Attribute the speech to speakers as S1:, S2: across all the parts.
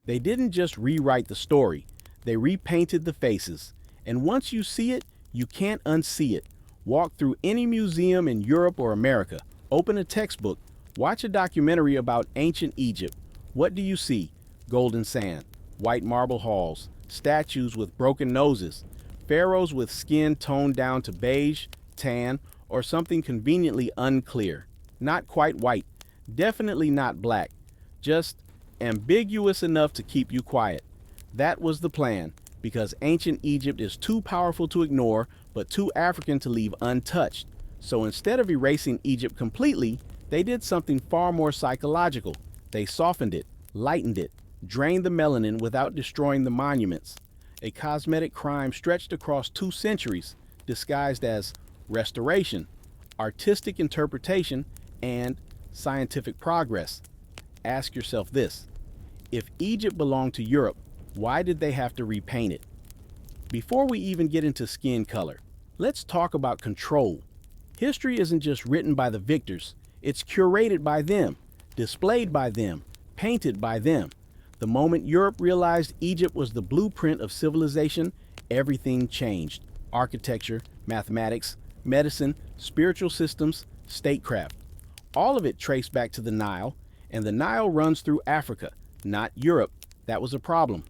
S1: They didn't just rewrite the story, they repainted the faces. And once you see it, you can't unsee it. Walk through any museum in Europe or America, open a textbook, watch a documentary about ancient Egypt. What do you see? Golden sand, white marble halls, statues with broken noses, pharaohs with skin toned down to beige, tan, or something conveniently unclear. Not quite white, definitely not black, just ambiguous enough to keep you quiet. That was the plan, because ancient Egypt is too powerful to ignore, but too African to leave untouched. So instead of erasing Egypt completely, they did something far more psychological. They softened it, lightened it, drained the melanin without destroying the monuments. A cosmetic crime stretched across 2 centuries, disguised as restoration, artistic interpretation, and scientific progress. Ask yourself this: if Egypt belonged to Europe, why did they have to repaint it? Before we even get into skin color, let's talk about control. History isn't just written by the victors, it's curated by them, displayed by them, painted by them. The moment Europe realized Egypt was the blueprint of civilization, everything changed. Architecture, mathematics, medicine, spiritual systems, statecraft. All of it traced back to the Nile, and the Nile runs through Africa, not Europe. That was a problem.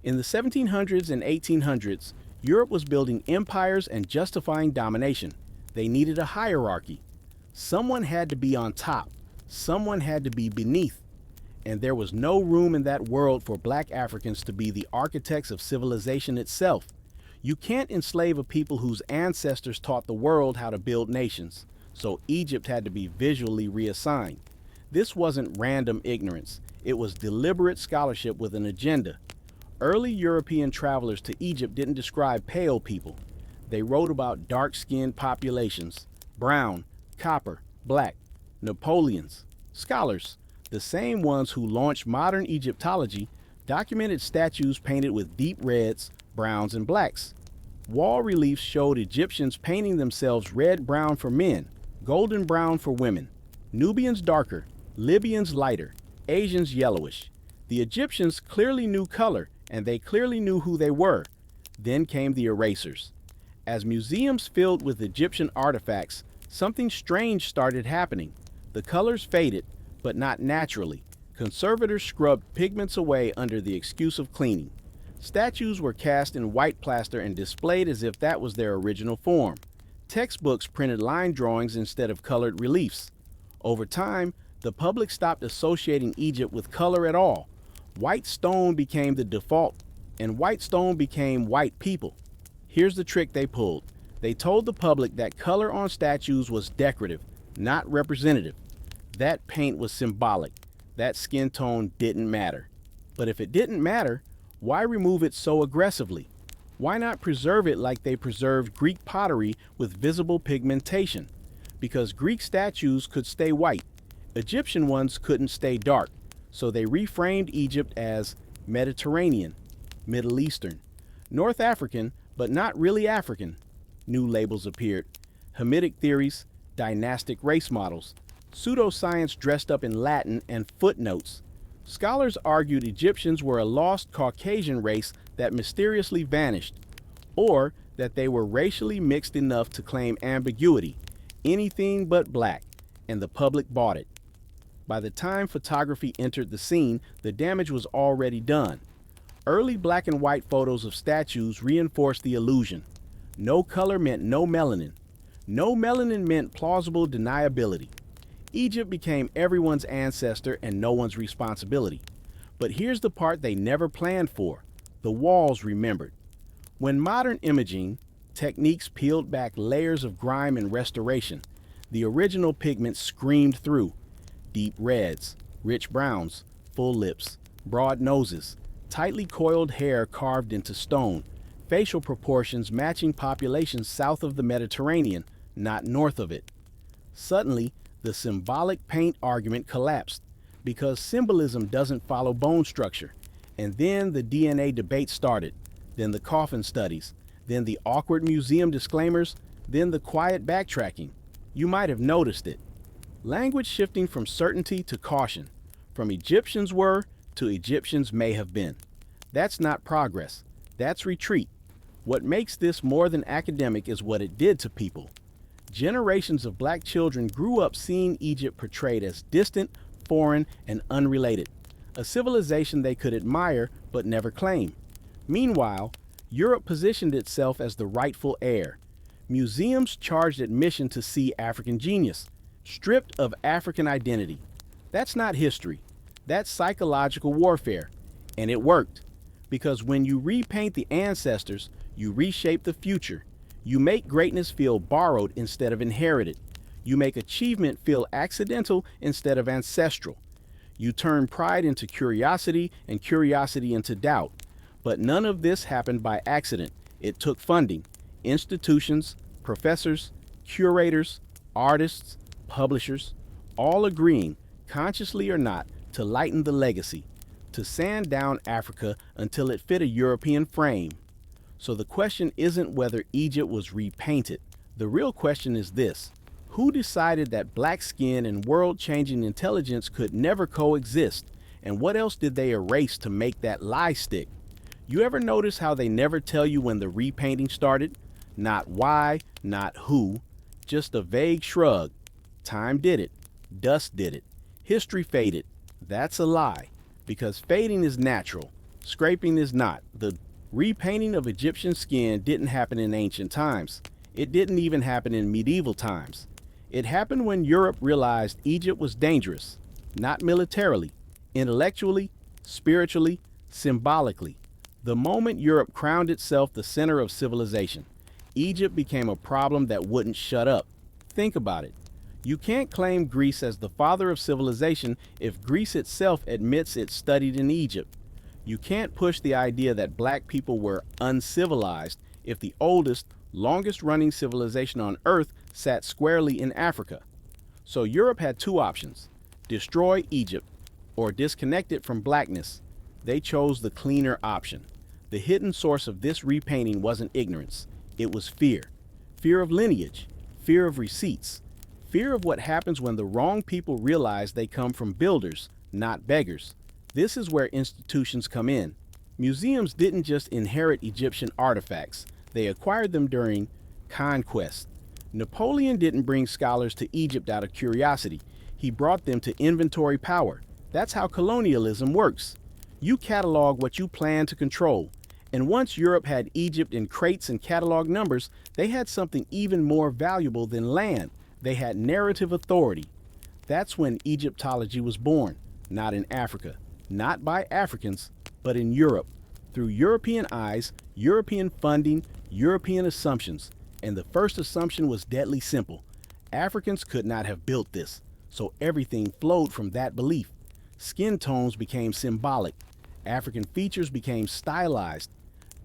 S1: In the 1700s and 1800s, Europe was building empires and justifying domination. They needed a hierarchy. Someone had to be on top. Someone had to be beneath. And there was no room in that world for black Africans to be the architects of civilization itself. You can't enslave a people whose ancestors taught the world how to build nations. So Egypt had to be visually reassigned. This wasn't random ignorance. It was deliberate scholarship with an agenda. Early European travelers to Egypt didn't describe pale people. They wrote about dark-skinned populations, brown, copper, black, Napoleons. Scholars, the same ones who launched modern Egyptology, documented statues painted with deep reds, browns, and blacks. Wall reliefs showed Egyptians painting themselves red-brown for men, golden-brown for women, Nubians darker, Libyans lighter, Asians yellowish. The Egyptians clearly knew color, and they clearly knew who they were. Then came the erasers. As museums filled with Egyptian artifacts, something strange started happening. The colors faded, but not naturally. Conservators scrubbed pigments away under the excuse of cleaning. Statues were cast in white plaster and displayed as if that was their original form. Textbooks printed line drawings instead of colored reliefs. Over time, the public stopped associating Egypt with color at all. White stone became the default, and white stone became white people. Here's the trick they pulled. They told the public that color on statues was decorative, not representative. That paint was symbolic. That skin tone didn't matter. But if it didn't matter, why remove it so aggressively? Why not preserve it like they preserved Greek pottery with visible pigmentation? Because Greek statues could stay white. Egyptian ones couldn't stay dark. So they reframed Egypt as Mediterranean, Middle Eastern, North African, but not really African. New labels appeared: Hamitic theories, dynastic race models, pseudoscience dressed up in Latin, and footnotes. Scholars argued Egyptians were a lost Caucasian race that mysteriously vanished, or that they were racially mixed enough to claim ambiguity, anything but black, and the public bought it. By the time photography entered the scene, the damage was already done. Early black and white photos of statues reinforced the illusion. No color meant no melanin. No melanin meant plausible deniability. Egypt became everyone's ancestor and no one's responsibility. But here's the part they never planned for. The walls remembered. When modern imaging techniques peeled back layers of grime and restoration, the original pigment screamed through. Deep reds, rich browns, full lips, broad noses, tightly coiled hair carved into stone, facial proportions matching populations south of the Mediterranean, not north of it. Suddenly, the symbolic paint argument collapsed because symbolism doesn't follow bone structure. And then the DNA debate started, then the coffin studies, then the awkward museum disclaimers, then the quiet backtracking. You might have noticed it. Language shifting from certainty to caution, from Egyptians were to Egyptians may have been. That's not progress. That's retreat. What makes this more than academic is what it did to people. Generations of black children grew up seeing Egypt portrayed as distant, foreign, and unrelated, a civilization they could admire but never claim. Meanwhile, Europe positioned itself as the rightful heir. Museums charged admission to see African genius, stripped of African identity. That's not history. That's psychological warfare. And it worked. Because when you repaint the ancestors, you reshape the future. You make greatness feel borrowed instead of inherited. You make achievement feel accidental instead of ancestral. You turn pride into curiosity and curiosity into doubt. But none of this happened by accident. It took funding, institutions, professors, curators, artists, publishers, all agreeing, consciously or not, to lighten the legacy, to sand down Africa until it fit a European frame. So the question isn't whether Egypt was repainted. The real question is this: who decided that black skin and world-changing intelligence could never coexist? And what else did they erase to make that lie stick? You ever notice how they never tell you when the repainting started? Not why, not who, just a vague shrug. Time did it. Dust did it. History faded. That's a lie, because fading is natural. Scraping is not. The repainting of Egyptian skin didn't happen in ancient times. It didn't even happen in medieval times. It happened when Europe realized Egypt was dangerous, not militarily, intellectually, spiritually, symbolically. The moment Europe crowned itself the center of civilization, Egypt became a problem that wouldn't shut up. Think about it. You can't claim Greece as the father of civilization if Greece itself admits it studied in Egypt. You can't push the idea that black people were uncivilized if the oldest, longest-running civilization on Earth sat squarely in Africa. So Europe had two options: destroy Egypt or disconnect it from blackness. They chose the cleaner option. The hidden source of this repainting wasn't ignorance. It was fear. Fear of lineage, fear of receipts, fear of what happens when the wrong people realize they come from builders, not beggars. This is where institutions come in. Museums didn't just inherit Egyptian artifacts. They acquired them during conquest. Napoleon didn't bring scholars to Egypt out of curiosity. He brought them to inventory power. That's how colonialism works. You catalog what you plan to control. And once Europe had Egypt in crates and catalog numbers, they had something even more valuable than land. They had narrative authority. That's when Egyptology was born, not in Africa, not by Africans, but in Europe, through European eyes, European funding, European assumptions. And the first assumption was deadly simple. Africans could not have built this, so everything flowed from that belief. Skin tones became symbolic. African features became stylized.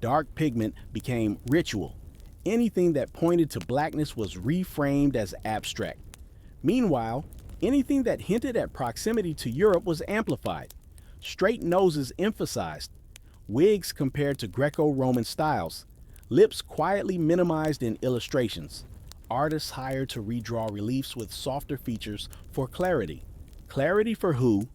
S1: Dark pigment became ritual. Anything that pointed to blackness was reframed as abstract. Meanwhile, anything that hinted at proximity to Europe was amplified. Straight noses emphasized. Wigs compared to Greco-Roman styles. Lips quietly minimized in illustrations. Artists hired to redraw reliefs with softer features for clarity. Clarity for who?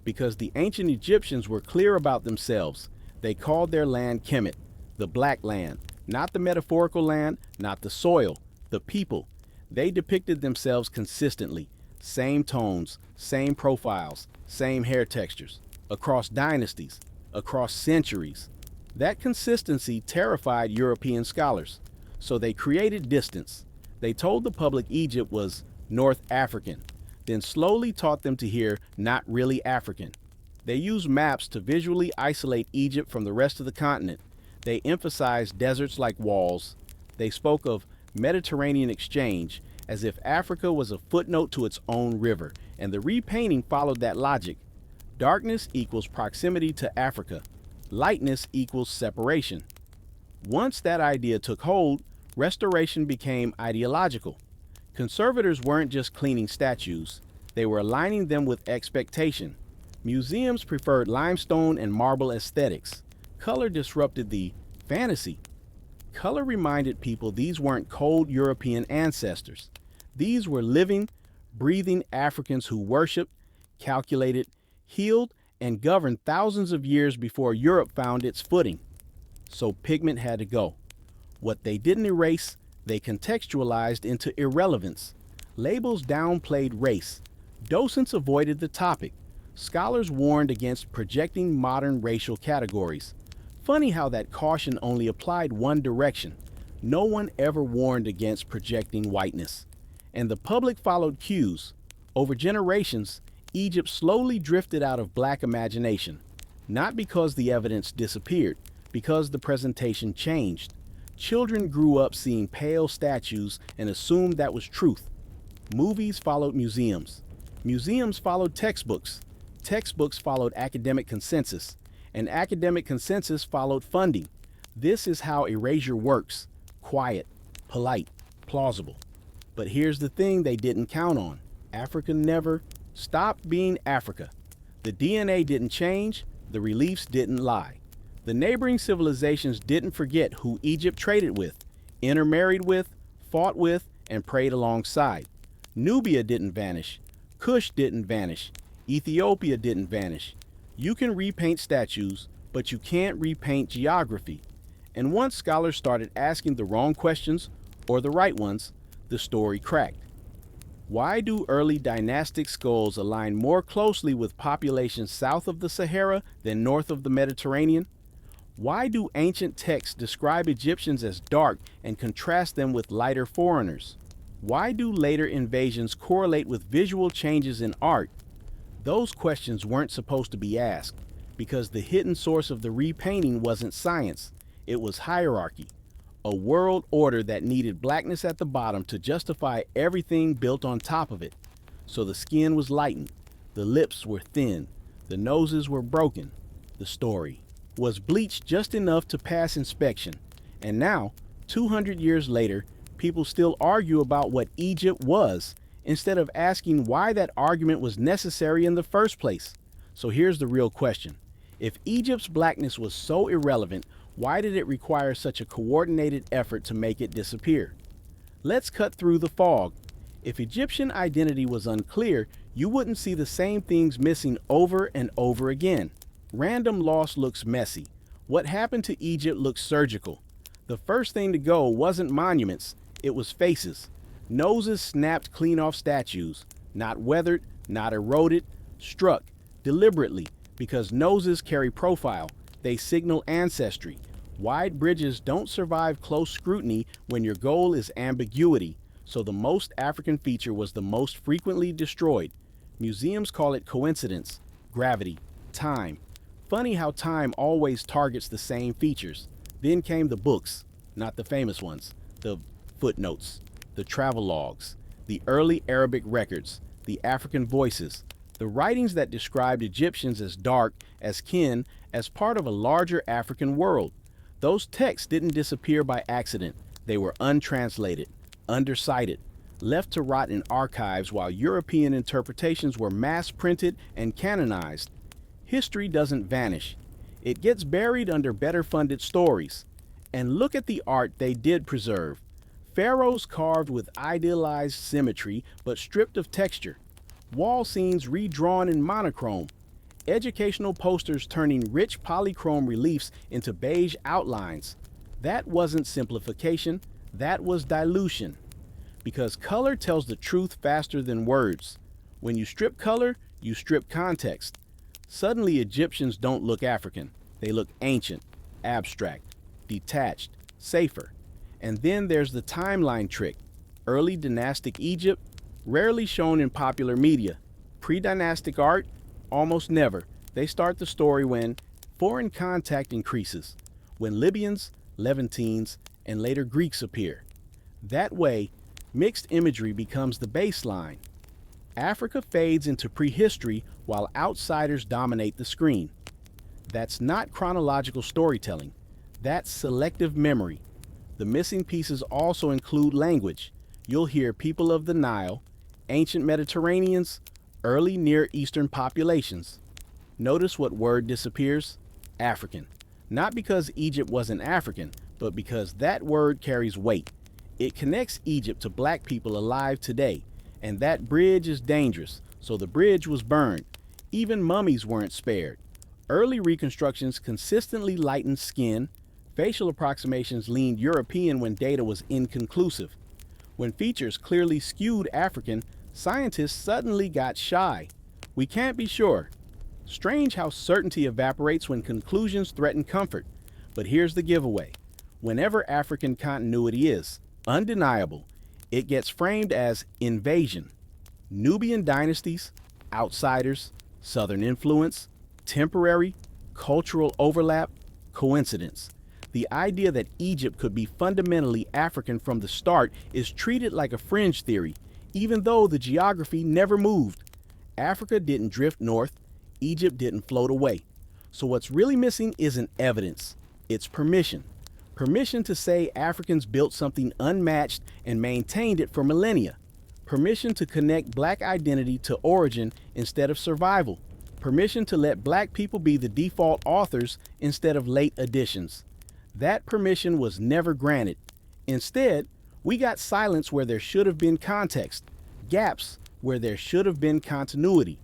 S1: Because the ancient Egyptians were clear about themselves. They called their land Kemet, the black land, not the metaphorical land, not the soil, the people. They depicted themselves consistently, same tones, same profiles, same hair textures, across dynasties, across centuries. That consistency terrified European scholars, so they created distance. They told the public Egypt was North African, then slowly taught them to hear not really African. They used maps to visually isolate Egypt from the rest of the continent. They emphasized deserts like walls. They spoke of Mediterranean exchange as if Africa was a footnote to its own river, and the repainting followed that logic. Darkness equals proximity to Africa. Lightness equals separation. Once that idea took hold, restoration became ideological. Conservators weren't just cleaning statues. They were aligning them with expectation. Museums preferred limestone and marble aesthetics. Color disrupted the fantasy. Color reminded people these weren't cold European ancestors. These were living, breathing Africans who worshiped, calculated, healed, and governed thousands of years before Europe found its footing. So pigment had to go. What they didn't erase, they contextualized into irrelevance. Labels downplayed race. Docents avoided the topic. Scholars warned against projecting modern racial categories. Funny how that caution only applied one direction. No one ever warned against projecting whiteness. And the public followed cues. Over generations, Egypt slowly drifted out of black imagination. Not because the evidence disappeared, because the presentation changed. Children grew up seeing pale statues and assumed that was truth. Movies followed museums. Museums followed textbooks. Textbooks followed academic consensus. And academic consensus followed funding. This is how erasure works. Quiet, polite, plausible. But here's the thing they didn't count on. Africa never stopped being Africa. The DNA didn't change. The reliefs didn't lie. The neighboring civilizations didn't forget who Egypt traded with, intermarried with, fought with, and prayed alongside. Nubia didn't vanish. Kush didn't vanish. Ethiopia didn't vanish. You can repaint statues, but you can't repaint geography. And once scholars started asking the wrong questions, or the right ones, the story cracked. Why do early dynastic skulls align more closely with populations south of the Sahara than north of the Mediterranean? Why do ancient texts describe Egyptians as dark and contrast them with lighter foreigners? Why do later invasions correlate with visual changes in art? Those questions weren't supposed to be asked, because the hidden source of the repainting wasn't science, it was hierarchy. A world order that needed blackness at the bottom to justify everything built on top of it. So the skin was lightened, the lips were thin, the noses were broken. The story was bleached just enough to pass inspection. And now, 200 years later, people still argue about what Egypt was, instead of asking why that argument was necessary in the first place. So here's the real question. If Egypt's blackness was so irrelevant, why did it require such a coordinated effort to make it disappear? Let's cut through the fog. If Egyptian identity was unclear, you wouldn't see the same things missing over and over again. Random loss looks messy. What happened to Egypt looks surgical. The first thing to go wasn't monuments, it was faces. Noses snapped clean off statues, not weathered, not eroded, struck deliberately, because noses carry profile. They signal ancestry. Wide bridges don't survive close scrutiny when your goal is ambiguity, so the most African feature was the most frequently destroyed. Museums call it coincidence, gravity, time. Funny how time always targets the same features. Then came the books, not the famous ones, the footnotes, the travelogues, the early Arabic records, the African voices, the writings that described Egyptians as dark, as kin, as part of a larger African world. Those texts didn't disappear by accident. They were untranslated, undercited, left to rot in archives while European interpretations were mass-printed and canonized. History doesn't vanish. It gets buried under better-funded stories. And look at the art they did preserve. Pharaohs carved with idealized symmetry but stripped of texture. Wall scenes redrawn in monochrome. Educational posters turning rich polychrome reliefs into beige outlines. That wasn't simplification, that was dilution. Because color tells the truth faster than words. When you strip color, you strip context. Suddenly Egyptians don't look African. They look ancient, abstract, detached, safer. And then there's the timeline trick. Early dynastic Egypt, rarely shown in popular media. Pre-dynastic art, almost never. They start the story when foreign contact increases, when Libyans, Levantines, and later Greeks appear. That way, mixed imagery becomes the baseline. Africa fades into prehistory while outsiders dominate the screen. That's not chronological storytelling. That's selective memory. The missing pieces also include language. You'll hear people of the Nile, ancient Mediterraneans, early Near Eastern populations. Notice what word disappears? African. Not because Egypt wasn't African, but because that word carries weight. It connects Egypt to black people alive today, and that bridge is dangerous, so the bridge was burned. Even mummies weren't spared. Early reconstructions consistently lightened skin. Facial approximations leaned European when data was inconclusive. When features clearly skewed African, scientists suddenly got shy. We can't be sure. Strange how certainty evaporates when conclusions threaten comfort. But here's the giveaway. Whenever African continuity is undeniable, it gets framed as invasion. Nubian dynasties, outsiders, southern influence, temporary, cultural overlap, coincidence. The idea that Egypt could be fundamentally African from the start is treated like a fringe theory, even though the geography never moved. Africa didn't drift north, Egypt didn't float away. So what's really missing isn't evidence, it's permission. Permission to say Africans built something unmatched and maintained it for millennia. Permission to connect black identity to origin instead of survival. Permission to let black people be the default authors instead of late additions. That permission was never granted. Instead, we got silence where there should have been context, gaps where there should have been continuity,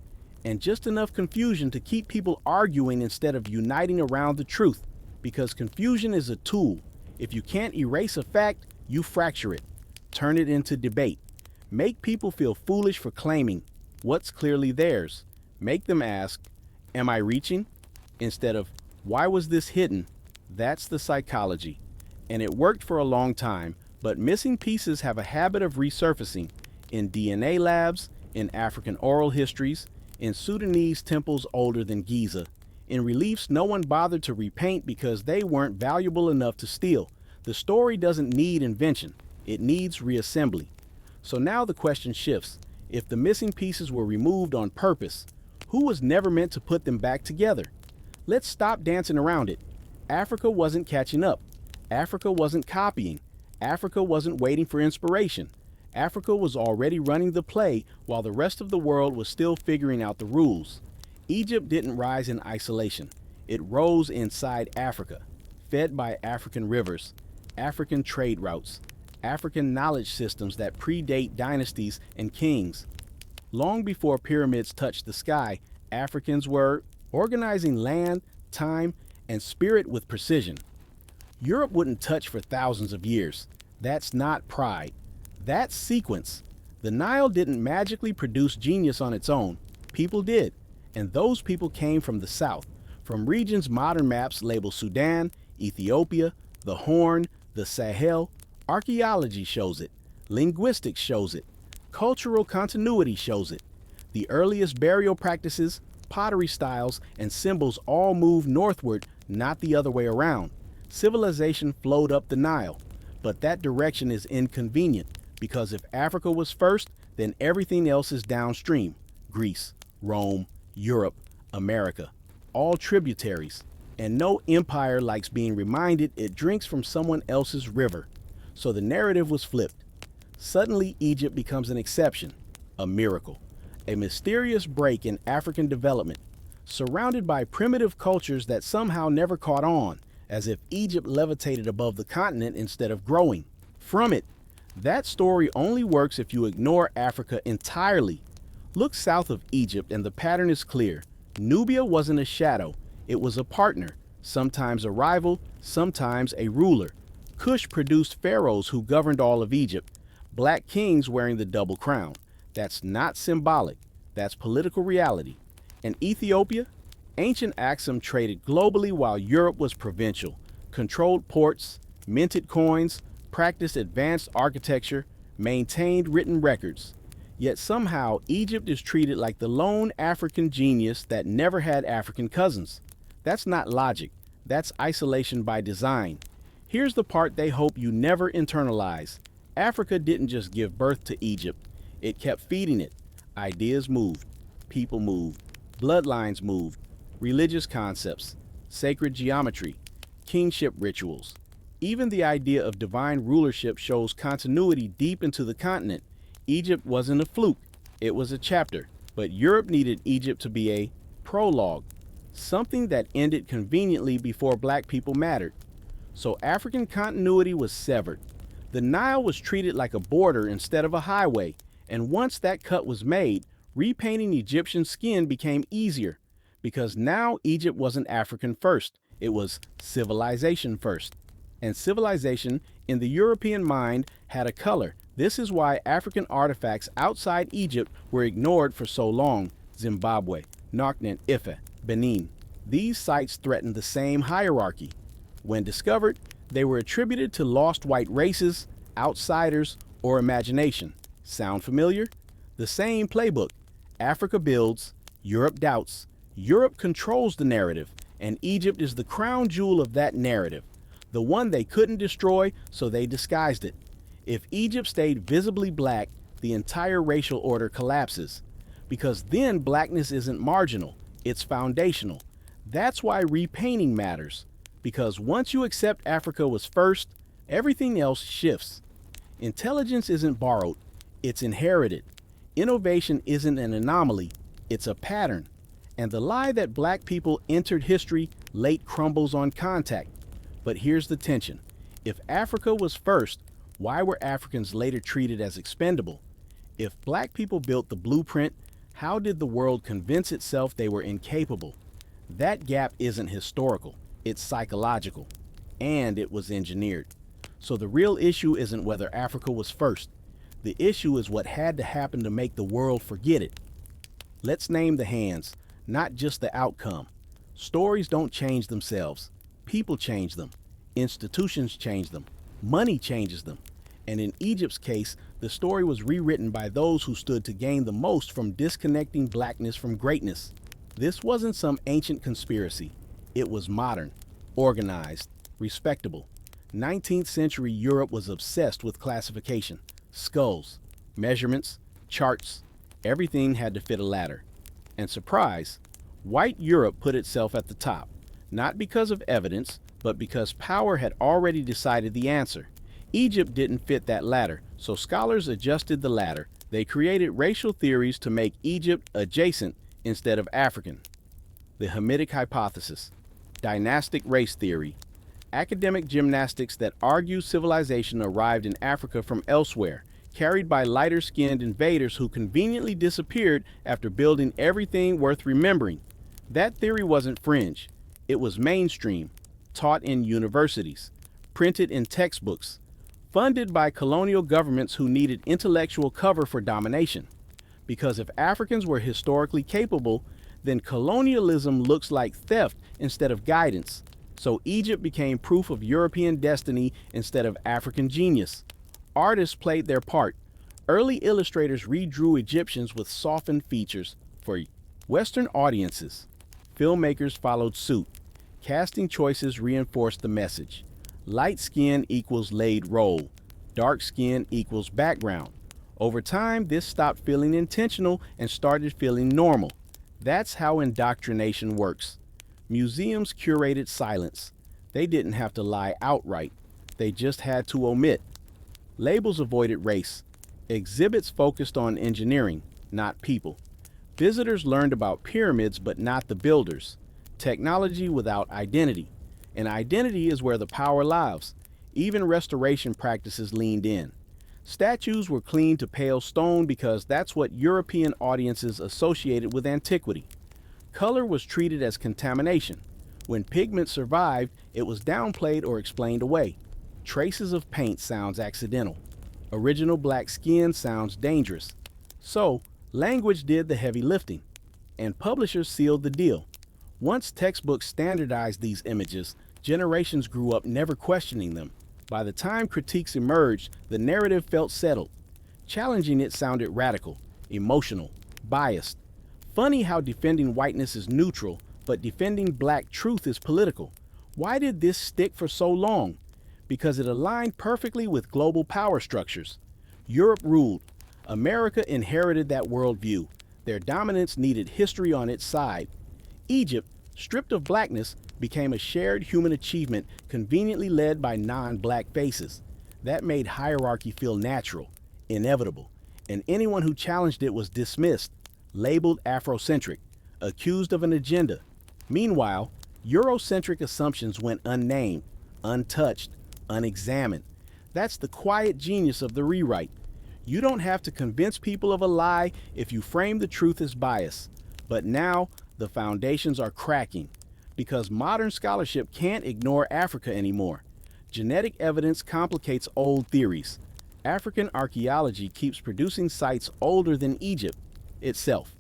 S1: and just enough confusion to keep people arguing instead of uniting around the truth. Because confusion is a tool. If you can't erase a fact, you fracture it. Turn it into debate. Make people feel foolish for claiming what's clearly theirs. Make them ask, am I reaching? Instead of, why was this hidden? That's the psychology. And it worked for a long time, but missing pieces have a habit of resurfacing in DNA labs, in African oral histories, in Sudanese temples older than Giza, in reliefs no one bothered to repaint because they weren't valuable enough to steal. The story doesn't need invention, it needs reassembly. So now the question shifts. If the missing pieces were removed on purpose, who was never meant to put them back together? Let's stop dancing around it. Africa wasn't catching up. Africa wasn't copying. Africa wasn't waiting for inspiration. Africa was already running the play while the rest of the world was still figuring out the rules. Egypt didn't rise in isolation. It rose inside Africa, fed by African rivers, African trade routes, African knowledge systems that predate dynasties and kings. Long before pyramids touched the sky, Africans were organizing land, time, and spirit with precision. Europe wouldn't touch for thousands of years. That's not pride. That's sequence. The Nile didn't magically produce genius on its own. People did. And those people came from the south, from regions modern maps label Sudan, Ethiopia, the Horn, the Sahel. Archaeology shows it. Linguistics shows it. Cultural continuity shows it. The earliest burial practices, pottery styles, and symbols all moved northward, not the other way around. Civilization flowed up the Nile. But that direction is inconvenient, because if Africa was first, then everything else is downstream. Greece, Rome, Europe, America, all tributaries. And no empire likes being reminded it drinks from someone else's river. So the narrative was flipped. Suddenly, Egypt becomes an exception, a miracle, a mysterious break in African development, surrounded by primitive cultures that somehow never caught on, as if Egypt levitated above the continent instead of growing from it. That story only works if you ignore Africa entirely. Look south of Egypt and the pattern is clear. Nubia wasn't a shadow, it was a partner, sometimes a rival, sometimes a ruler. Cush produced pharaohs who governed all of Egypt, black kings wearing the double crown. That's not symbolic, that's political reality. And Ethiopia? Ancient Axum traded globally while Europe was provincial, controlled ports, minted coins, practiced advanced architecture, maintained written records. Yet somehow Egypt is treated like the lone African genius that never had African cousins. That's not logic, that's isolation by design. Here's the part they hope you never internalize. Africa didn't just give birth to Egypt, it kept feeding it. Ideas moved, people moved, bloodlines moved, religious concepts, sacred geometry, kingship rituals. Even the idea of divine rulership shows continuity deep into the continent. Egypt wasn't a fluke, it was a chapter. But Europe needed Egypt to be a prologue, something that ended conveniently before black people mattered. So African continuity was severed. The Nile was treated like a border instead of a highway, and once that cut was made, Repainting Egyptian skin became easier because now Egypt wasn't African first, it was civilization first. And civilization in the European mind had a color. This is why African artifacts outside Egypt were ignored for so long. Zimbabwe, Narknet, Ife, Benin. These sites threatened the same hierarchy. When discovered, they were attributed to lost white races, outsiders, or imagination. Sound familiar? The same playbook. Africa builds, Europe doubts. Europe controls the narrative, and Egypt is the crown jewel of that narrative. The one they couldn't destroy, so they disguised it. If Egypt stayed visibly black, the entire racial order collapses. Because then blackness isn't marginal, it's foundational. That's why repainting matters. Because once you accept Africa was first, everything else shifts. Intelligence isn't borrowed, it's inherited. Innovation isn't an anomaly, it's a pattern. And the lie that black people entered history late crumbles on contact. But here's the tension. If Africa was first, why were Africans later treated as expendable? If black people built the blueprint, how did the world convince itself they were incapable? That gap isn't historical, it's psychological. And it was engineered. So the real issue isn't whether Africa was first. The issue is what had to happen to make the world forget it. Let's name the hands, not just the outcome. Stories don't change themselves. People change them. Institutions change them. Money changes them. And in Egypt's case, the story was rewritten by those who stood to gain the most from disconnecting blackness from greatness. This wasn't some ancient conspiracy. It was modern, organized, respectable. 19th century Europe was obsessed with classification. Skulls, measurements, charts, everything had to fit a ladder. And surprise, white Europe put itself at the top, not because of evidence, but because power had already decided the answer. Egypt didn't fit that ladder, so scholars adjusted the ladder. They created racial theories to make Egypt adjacent instead of African. The Hamitic hypothesis, dynastic race theory, academic gymnastics that argue civilization arrived in Africa from elsewhere, carried by lighter-skinned invaders who conveniently disappeared after building everything worth remembering. That theory wasn't fringe. It was mainstream, taught in universities, printed in textbooks, funded by colonial governments who needed intellectual cover for domination. Because if Africans were historically capable, then colonialism looks like theft instead of guidance. So Egypt became proof of European destiny instead of African genius. Artists played their part. Early illustrators redrew Egyptians with softened features for Western audiences. Filmmakers followed suit. Casting choices reinforced the message. Light skin equals laid role. Dark skin equals background. Over time, this stopped feeling intentional and started feeling normal. That's how indoctrination works. Museums curated silence. They didn't have to lie outright. They just had to omit. Labels avoided race. Exhibits focused on engineering, not people. Visitors learned about pyramids, but not the builders. Technology without identity. And identity is where the power lies. Even restoration practices leaned in. Statues were cleaned to pale stone because that's what European audiences associated with antiquity. Color was treated as contamination. When pigment survived, it was downplayed or explained away. Traces of paint sounds accidental. Original black skin sounds dangerous. So, language did the heavy lifting, and publishers sealed the deal. Once textbooks standardized these images, generations grew up never questioning them. By the time critiques emerged, the narrative felt settled. Challenging it sounded radical, emotional, biased. Funny how defending whiteness is neutral, but defending black truth is political. Why did this stick for so long? Because it aligned perfectly with global power structures. Europe ruled. America inherited that worldview. Their dominance needed history on its side. Egypt, stripped of blackness, became a shared human achievement conveniently led by non-black faces. That made hierarchy feel natural, inevitable, and anyone who challenged it was dismissed, labeled Afrocentric, accused of an agenda. Meanwhile, Eurocentric assumptions went unnamed, untouched, unexamined. That's the quiet genius of the rewrite. You don't have to convince people of a lie if you frame the truth as bias. But now, the foundations are cracking, because modern scholarship can't ignore Africa anymore. Genetic evidence complicates old theories. African archaeology keeps producing sites older than Egypt itself.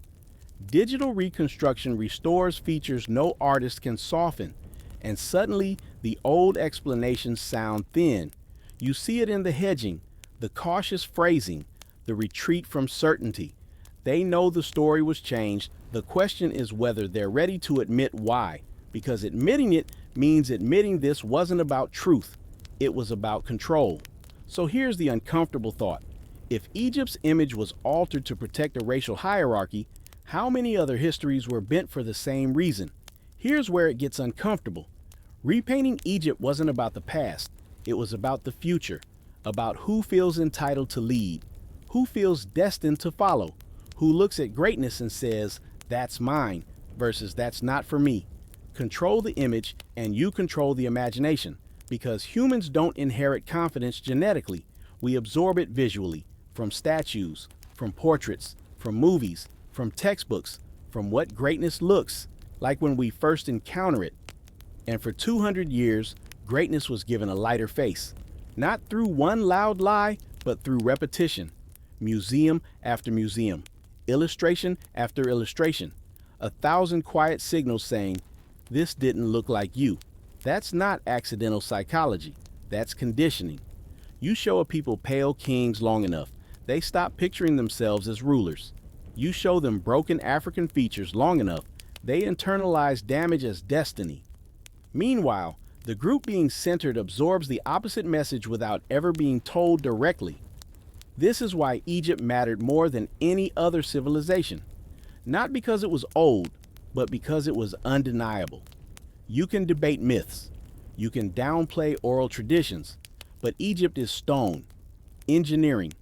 S1: Digital reconstruction restores features no artist can soften, and suddenly the old explanations sound thin. You see it in the hedging, the cautious phrasing, the retreat from certainty. They know the story was changed. The question is whether they're ready to admit why, because admitting it means admitting this wasn't about truth, it was about control. So here's the uncomfortable thought. If Egypt's image was altered to protect a racial hierarchy, how many other histories were bent for the same reason? Here's where it gets uncomfortable. Repainting Egypt wasn't about the past, it was about the future, about who feels entitled to lead, who feels destined to follow, who looks at greatness and says, "That's mine," versus "That's not for me." Control the image and you control the imagination, because humans don't inherit confidence genetically. We absorb it visually, from statues, from portraits, from movies, from textbooks, from what greatness looks like when we first encounter it. And for 200 years, greatness was given a lighter face, not through one loud lie, but through repetition. Museum after museum, illustration after illustration, 1,000 quiet signals saying, "This didn't look like you." That's not accidental psychology, that's conditioning. You show a people pale kings long enough, they stop picturing themselves as rulers. You show them broken African features long enough, they internalize damage as destiny. Meanwhile, the group being centered absorbs the opposite message without ever being told directly. This is why Egypt mattered more than any other civilization. Not because it was old, but because it was undeniable. You can debate myths, you can downplay oral traditions, but Egypt is stone, engineering,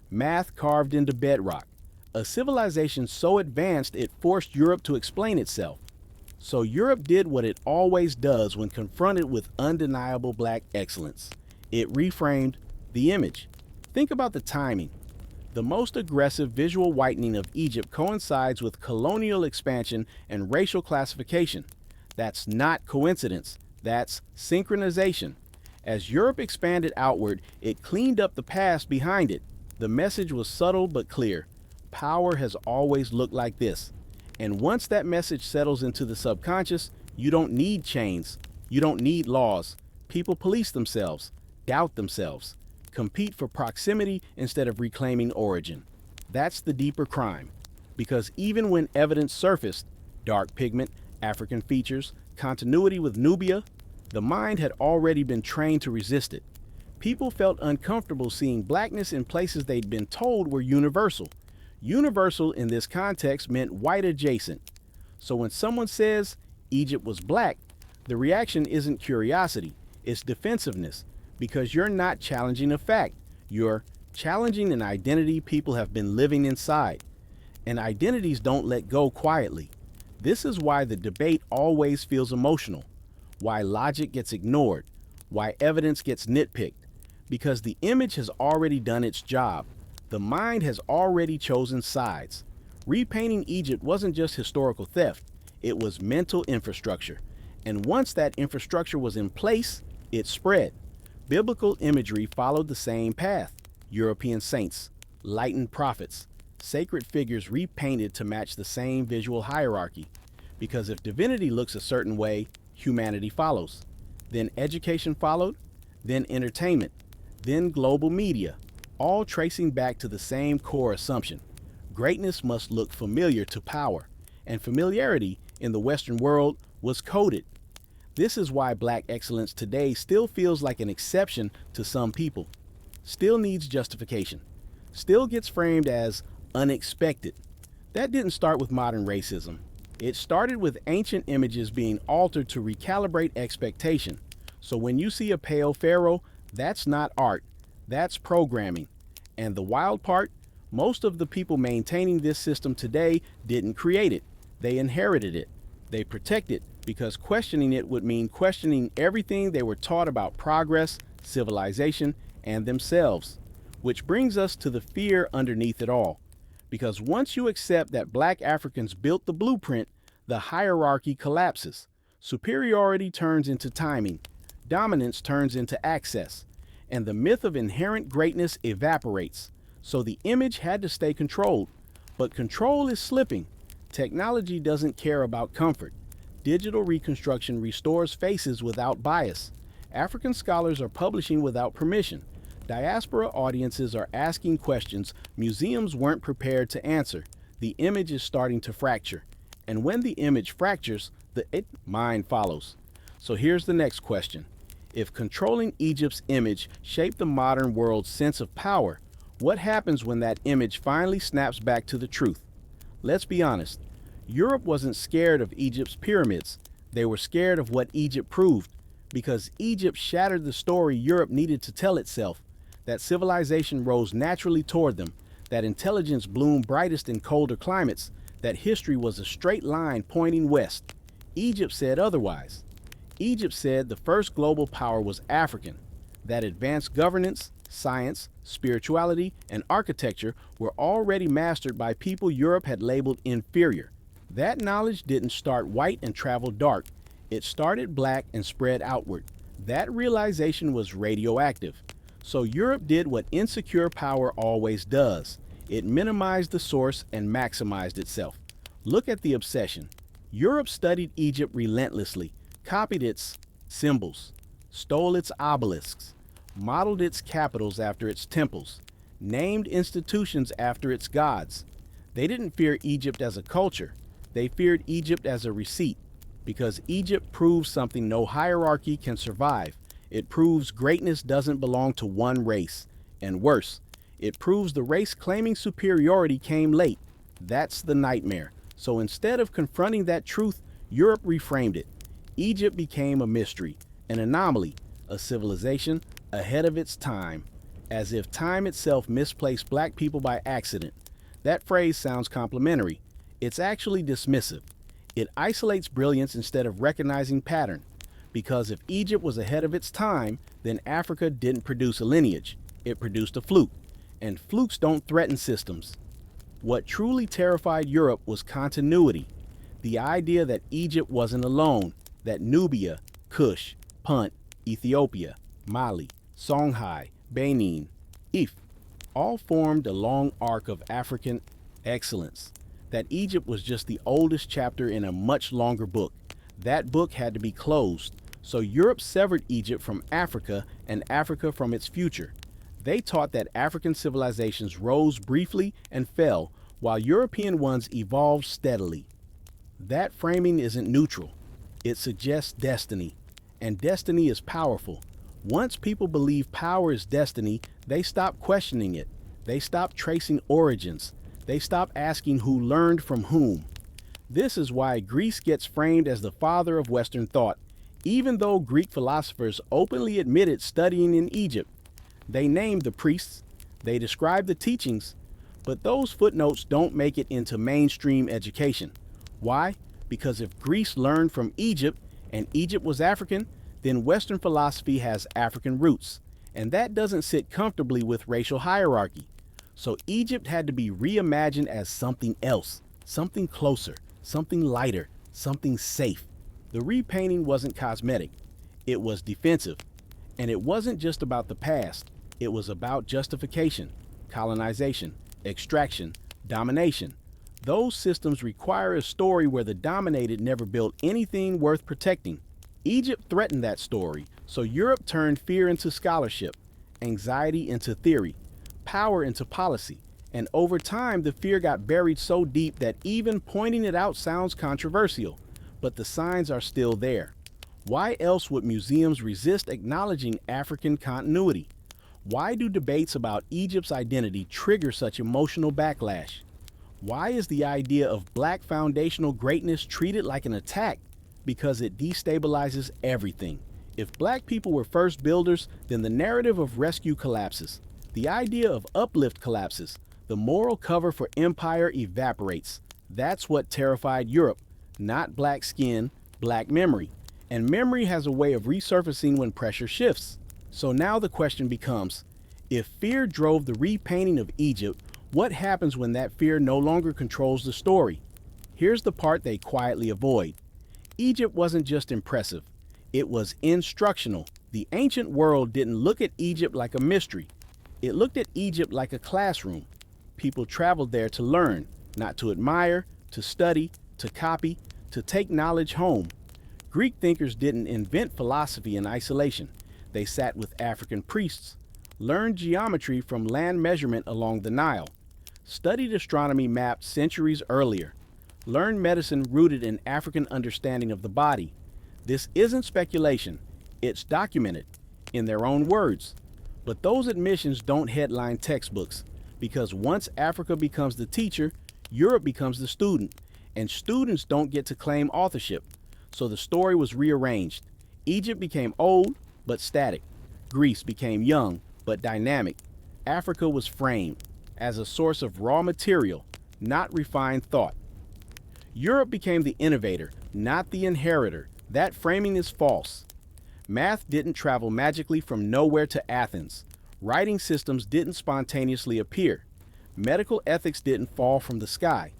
S1: math carved into bedrock, a civilization so advanced it forced Europe to explain itself. So Europe did what it always does when confronted with undeniable black excellence. It reframed the image. Think about the timing. The most aggressive visual whitening of Egypt coincides with colonial expansion and racial classification. That's not coincidence, that's synchronization. As Europe expanded outward, it cleaned up the past behind it. The message was subtle but clear. Power has always looked like this. And once that message settles into the subconscious, you don't need chains. You don't need laws. People police themselves, doubt themselves, compete for proximity instead of reclaiming origin. That's the deeper crime. Because even when evidence surfaced, dark pigment, African features, continuity with Nubia, the mind had already been trained to resist it. People felt uncomfortable seeing blackness in places they'd been told were universal. Universal in this context meant white adjacent. So when someone says Egypt was black, the reaction isn't curiosity, it's defensiveness, because you're not challenging a fact, you're challenging an identity people have been living inside. And identities don't let go quietly. This is why the debate always feels emotional, why logic gets ignored, why evidence gets nitpicked, because the image has already done its job. The mind has already chosen sides. Repainting Egypt wasn't just historical theft, it was mental infrastructure. And once that infrastructure was in place, it spread. Biblical imagery followed the same path. European saints, lightened prophets, sacred figures repainted to match the same visual hierarchy. Because if divinity looks a certain way, humanity follows. Then education followed, then entertainment, then global media, all tracing back to the same core assumption. Greatness must look familiar to power, and familiarity in the Western world was coded. This is why black excellence today still feels like an exception to some people, still needs justification, still gets framed as unexpected. That didn't start with modern racism. It started with ancient images being altered to recalibrate expectation. So when you see a pale pharaoh, that's not art, that's programming. And the wild part, most of the people maintaining this system today didn't create it. They inherited it. They protect it because questioning it would mean questioning everything they were taught about progress, civilization, and themselves. Which brings us to the fear underneath it all. Because once you accept that black Africans built the blueprint, the hierarchy collapses. Superiority turns into timing, dominance turns into access, and the myth of inherent greatness evaporates. So the image had to stay controlled. But control is slipping. Technology doesn't care about comfort. Digital reconstruction restores faces without bias. African scholars are publishing without permission. Diaspora audiences are asking questions museums weren't prepared to answer. The image is starting to fracture. And when the image fractures, the mind follows. So here's the next question. If controlling Egypt's image shaped the modern world's sense of power, what happens when that image finally snaps back to the truth? Let's be honest. Europe wasn't scared of Egypt's pyramids. They were scared of what Egypt proved, because Egypt shattered the story Europe needed to tell itself, that civilization rose naturally toward them, that intelligence bloomed brightest in colder climates, that history was a straight line pointing west. Egypt said otherwise. Egypt said the first global power was African, that advanced governance, science, spirituality, and architecture were already mastered by people Europe had labeled inferior. That knowledge didn't start white and travel dark. It started black and spread outward. That realization was radioactive. So Europe did what insecure power always does. It minimized the source and maximized itself. Look at the obsession. Europe studied Egypt relentlessly, copied its symbols, stole its obelisks, modeled its capitals after its temples, named institutions after its gods. They didn't fear Egypt as a culture. They feared Egypt as a receipt, because Egypt proves something no hierarchy can survive. It proves greatness doesn't belong to one race. And worse, it proves the race claiming superiority came late. That's the nightmare. So instead of confronting that truth, Europe reframed it. Egypt became a mystery, an anomaly, a civilization ahead of its time, as if time itself misplaced black people by accident. That phrase sounds complimentary. It's actually dismissive. It isolates brilliance instead of recognizing pattern. Because if Egypt was ahead of its time, then Africa didn't produce a lineage. It produced a fluke. And flukes don't threaten systems. What truly terrified Europe was continuity. The idea that Egypt wasn't alone, that Nubia, Kush, Punt, Ethiopia, Mali, Songhai, Benin, If, all formed a long arc of African excellence. That Egypt was just the oldest chapter in a much longer book. That book had to be closed. So Europe severed Egypt from Africa and Africa from its future. They taught that African civilizations rose briefly and fell, while European ones evolved steadily. That framing isn't neutral. It suggests destiny. And destiny is powerful. Once people believe power is destiny, they stop questioning it. They stop tracing origins. They stop asking who learned from whom. This is why Greece gets framed as the father of Western thought, even though Greek philosophers openly admitted studying in Egypt. They named the priests, they described the teachings, but those footnotes don't make it into mainstream education. Why? Because if Greece learned from Egypt and Egypt was African, then Western philosophy has African roots, and that doesn't sit comfortably with racial hierarchy. So Egypt had to be reimagined as something else, something closer, something lighter, something safe. The repainting wasn't cosmetic, it was defensive. And it wasn't just about the past, it was about justification, colonization, extraction, domination. Those systems require a story where the dominated never built anything worth protecting. Egypt threatened that story, so Europe turned fear into scholarship, anxiety into theory, power into policy, and over time the fear got buried so deep that even pointing it out sounds controversial, but the signs are still there. Why else would museums resist acknowledging African continuity? Why do debates about Egypt's identity trigger such emotional backlash? Why is the idea of black foundational greatness treated like an attack? Because it destabilizes everything. If black people were first builders, then the narrative of rescue collapses. The idea of uplift collapses. The moral cover for empire evaporates. That's what terrified Europe. Not black skin, black memory. And memory has a way of resurfacing when pressure shifts. So now the question becomes, If fear drove the repainting of Egypt, what happens when that fear no longer controls the story? Here's the part they quietly avoid. Egypt wasn't just impressive, it was instructional. The ancient world didn't look at Egypt like a mystery. It looked at Egypt like a classroom. People traveled there to learn, not to admire, to study, to copy, to take knowledge home. Greek thinkers didn't invent philosophy in isolation. They sat with African priests, learned geometry from land measurement along the Nile, studied astronomy mapped centuries earlier, learned medicine rooted in African understanding of the body. This isn't speculation, it's documented in their own words. But those admissions don't headline textbooks, because once Africa becomes the teacher, Europe becomes the student, and students don't get to claim authorship. So the story was rearranged. Egypt became old but static. Greece became young but dynamic. Africa was framed as a source of raw material, not refined thought. Europe became the innovator, not the inheritor. That framing is false. Math didn't travel magically from nowhere to Athens. Writing systems didn't spontaneously appear. Medical ethics didn't fall from the sky.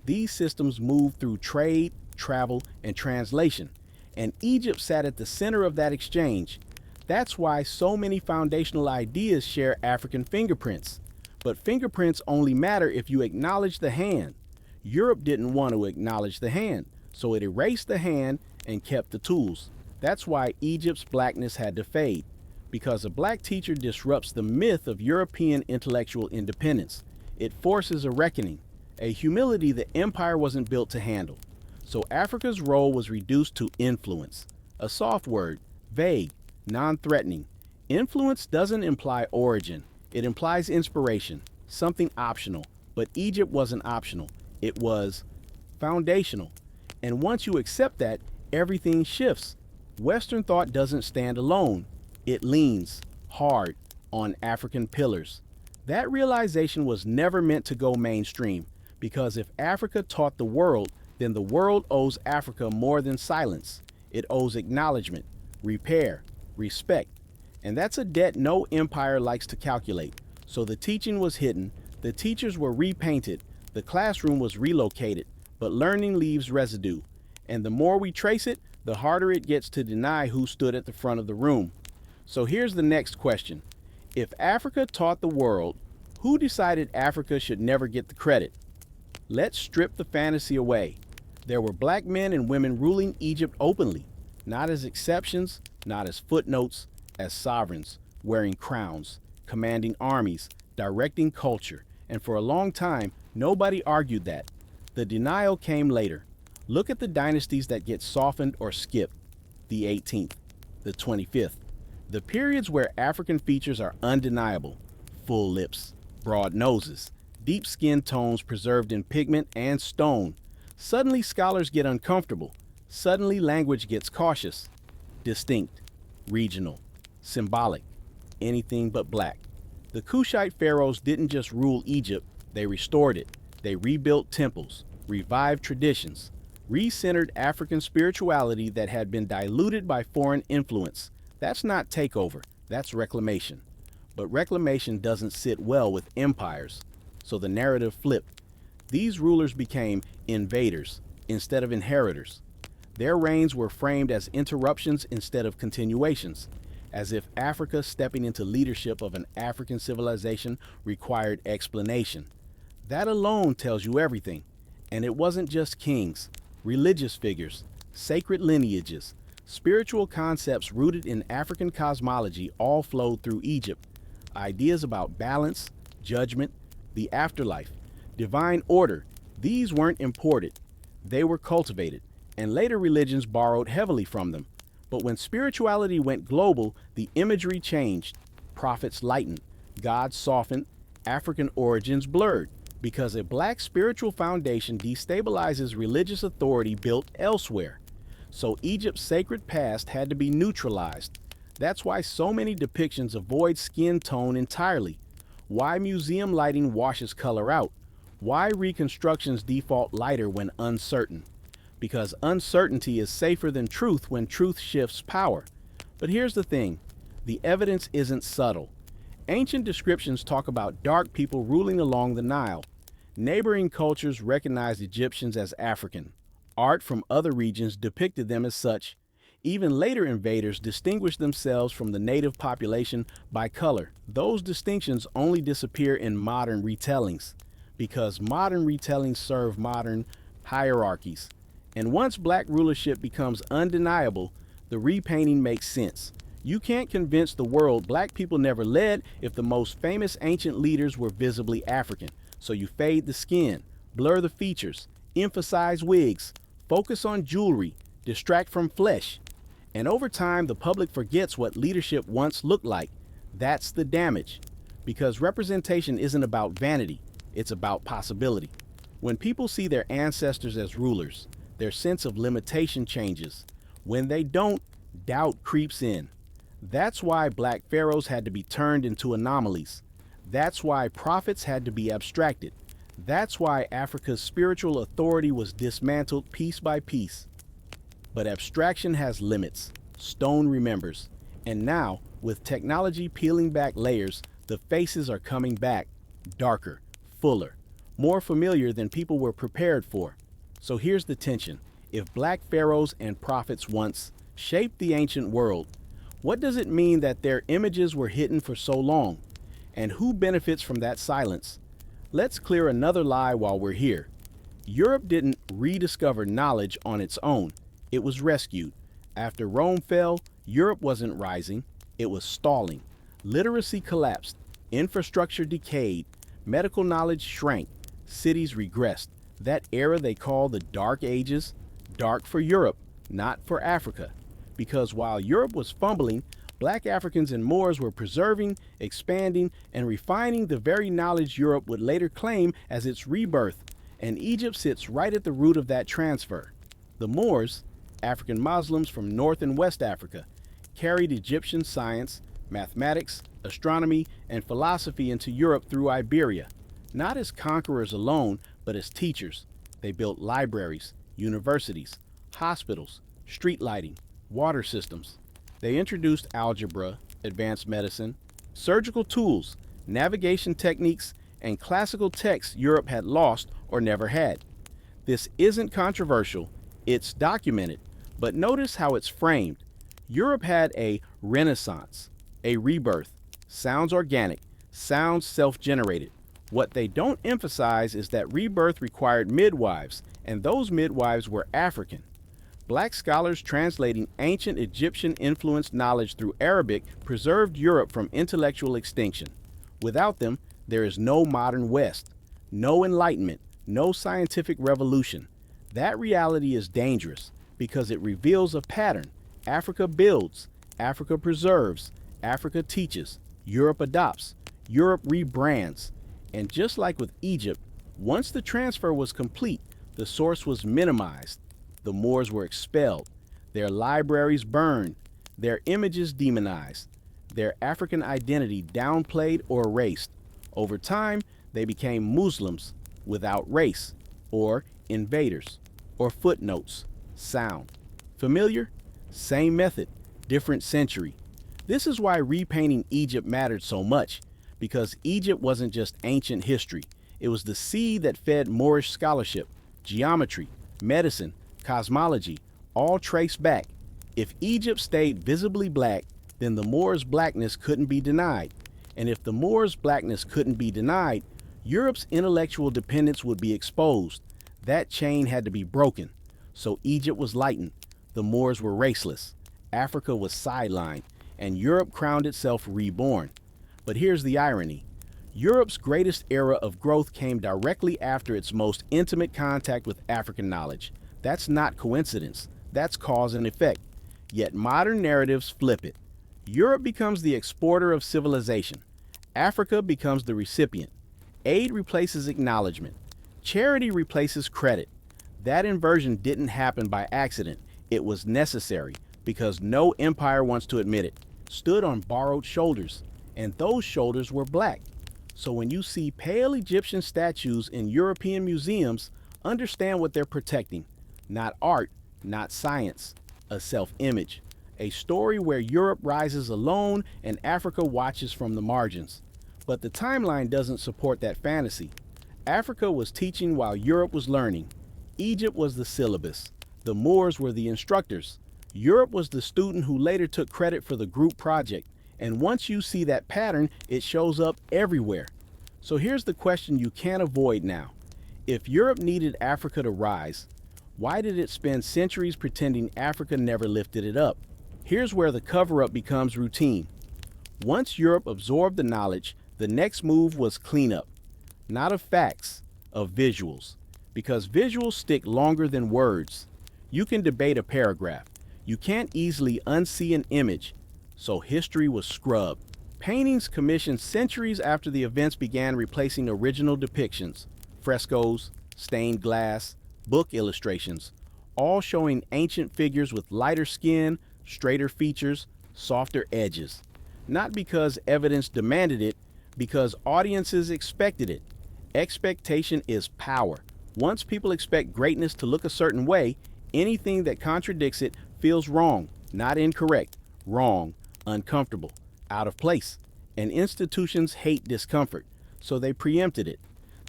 S1: These systems moved through trade, travel, and translation, and Egypt sat at the center of that exchange. That's why so many foundational ideas share African fingerprints. But fingerprints only matter if you acknowledge the hand. Europe didn't want to acknowledge the hand, so it erased the hand and kept the tools. That's why Egypt's blackness had to fade, because a black teacher disrupts the myth of European intellectual independence. It forces a reckoning, a humility the empire wasn't built to handle. So Africa's role was reduced to influence, a soft word, vague, non-threatening. Influence doesn't imply origin, it implies inspiration, something optional. But Egypt wasn't optional, it was foundational. And once you accept that, everything shifts. Western thought doesn't stand alone, it leans hard on African pillars. That realization was never meant to go mainstream, because if Africa taught the world, then the world owes Africa more than silence. It owes acknowledgement, repair, respect. And that's a debt no empire likes to calculate. So the teaching was hidden, the teachers were repainted, the classroom was relocated, but learning leaves residue. And the more we trace it, the harder it gets to deny who stood at the front of the room. So here's the next question. If Africa taught the world, who decided Africa should never get the credit? Let's strip the fantasy away. There were black men and women ruling Egypt openly, not as exceptions, not as footnotes, as sovereigns, wearing crowns, commanding armies, directing culture. And for a long time, nobody argued that. The denial came later. Look at the dynasties that get softened or skipped. The 18th, the 25th. The periods where African features are undeniable. Full lips, broad noses, deep skin tones preserved in pigment and stone. Suddenly scholars get uncomfortable. Suddenly language gets cautious. Distinct, regional, symbolic, anything but black. The Kushite pharaohs didn't just rule Egypt, they restored it. They rebuilt temples, revived traditions, re-centered African spirituality that had been diluted by foreign influence. That's not takeover, that's reclamation. But reclamation doesn't sit well with empires. So the narrative flipped. These rulers became invaders instead of inheritors. Their reigns were framed as interruptions instead of continuations, as if Africa stepping into leadership of an African civilization required explanation. That alone tells you everything. And it wasn't just kings, religious figures, sacred lineages, spiritual concepts rooted in African cosmology all flowed through Egypt. Ideas about balance, judgment, the afterlife, divine order, these weren't imported. They were cultivated, and later religions borrowed heavily from them. But when spirituality went global, the imagery changed. Prophets lightened, gods softened, African origins blurred, because a black spiritual foundation destabilizes religious authority built elsewhere. So Egypt's sacred past had to be neutralized. That's why so many depictions avoid skin tone entirely. Why museum lighting washes color out. Why reconstructions default lighter when uncertain. Because uncertainty is safer than truth when truth shifts power. But here's the thing, the evidence isn't subtle. Ancient descriptions talk about dark people ruling along the Nile. Neighboring cultures recognized Egyptians as African. Art from other regions depicted them as such. Even later invaders distinguished themselves from the native population by color. Those distinctions only disappear in modern retellings, because modern retellings serve modern hierarchies. And once black rulership becomes undeniable, the repainting makes sense. You can't convince the world black people never led if the most famous ancient leaders were visibly African. So you fade the skin, blur the features, emphasize wigs, focus on jewelry, distract from flesh. And over time, the public forgets what leadership once looked like. That's the damage. Because representation isn't about vanity, it's about possibility. When people see their ancestors as rulers, their sense of limitation changes. When they don't, doubt creeps in. That's why black pharaohs had to be turned into anomalies. That's why prophets had to be abstracted. That's why Africa's spiritual authority was dismantled piece by piece. But abstraction has limits. Stone remembers. And now, with technology peeling back layers, the faces are coming back, darker, fuller, more familiar than people were prepared for. So here's the tension. If black pharaohs and prophets once shaped the ancient world, what does it mean that their images were hidden for so long? And who benefits from that silence? Let's clear another lie while we're here. Europe didn't rediscover knowledge on its own. It was rescued. After Rome fell, Europe wasn't rising, it was stalling. Literacy collapsed, infrastructure decayed, medical knowledge shrank, cities regressed. That era they call the Dark Ages, dark for Europe, not for Africa. Because while Europe was fumbling, black Africans and Moors were preserving, expanding, and refining the very knowledge Europe would later claim as its rebirth, and Egypt sits right at the root of that transfer. The Moors, African Muslims from North and West Africa, carried Egyptian science, mathematics, astronomy, and philosophy into Europe through Iberia, not as conquerors alone, but as teachers. They built libraries, universities, hospitals, street lighting, water systems. They introduced algebra, advanced medicine, surgical tools, navigation techniques, and classical texts Europe had lost or never had. This isn't controversial, it's documented, but notice how it's framed. Europe had a renaissance, a rebirth. Sounds organic, sounds self-generated. What they don't emphasize is that rebirth required midwives, and those midwives were African. Black scholars translating ancient Egyptian-influenced knowledge through Arabic preserved Europe from intellectual extinction. Without them, there is no modern West, no enlightenment, no scientific revolution. That reality is dangerous because it reveals a pattern. Africa builds, Africa preserves, Africa teaches, Europe adopts, Europe rebrands. And just like with Egypt, once the transfer was complete, the source was minimized. The Moors were expelled, their libraries burned, their images demonized, their African identity downplayed or erased. Over time, they became Muslims without race, or invaders, or footnotes. Sound familiar? Same method, different century. This is why repainting Egypt mattered so much, because Egypt wasn't just ancient history. It was the seed that fed Moorish scholarship, geometry, medicine, cosmology, all traced back. If Egypt stayed visibly black, then the Moors' blackness couldn't be denied. And if the Moors' blackness couldn't be denied, Europe's intellectual dependence would be exposed. That chain had to be broken. So Egypt was lightened. The Moors were raceless. Africa was sidelined, and Europe crowned itself reborn. But here's the irony. Europe's greatest era of growth came directly after its most intimate contact with African knowledge. That's not coincidence. That's cause and effect. Yet modern narratives flip it. Europe becomes the exporter of civilization. Africa becomes the recipient. Aid replaces acknowledgement. Charity replaces credit. That inversion didn't happen by accident. It was necessary because no empire wants to admit it. Stood on borrowed shoulders, and those shoulders were black. So when you see pale Egyptian statues in European museums, understand what they're protecting. Not art, not science, a self-image, a story where Europe rises alone and Africa watches from the margins. But the timeline doesn't support that fantasy. Africa was teaching while Europe was learning. Egypt was the syllabus. The Moors were the instructors. Europe was the student who later took credit for the group project. And once you see that pattern, it shows up everywhere. So here's the question you can't avoid now. If Europe needed Africa to rise, why did it spend centuries pretending Africa never lifted it up? Here's where the cover-up becomes routine. Once Europe absorbed the knowledge, the next move was cleanup. Not of facts, of visuals. Because visuals stick longer than words. You can debate a paragraph. You can't easily unsee an image. So history was scrubbed. Paintings commissioned centuries after the events began replacing original depictions. Frescoes, stained glass, book illustrations, all showing ancient figures with lighter skin, straighter features, softer edges. Not because evidence demanded it, because audiences expected it. Expectation is power. Once people expect greatness to look a certain way, anything that contradicts it feels wrong, not incorrect, wrong, uncomfortable, out of place. And institutions hate discomfort, so they preempted it.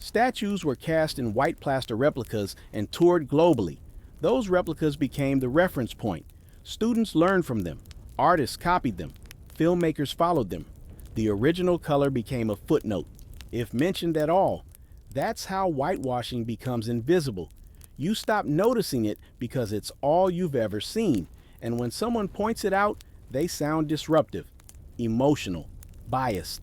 S1: Statues were cast in white plaster replicas and toured globally. Those replicas became the reference point. Students learned from them. Artists copied them. Filmmakers followed them. The original color became a footnote, if mentioned at all. That's how whitewashing becomes invisible. You stop noticing it because it's all you've ever seen. And when someone points it out, they sound disruptive, emotional, biased.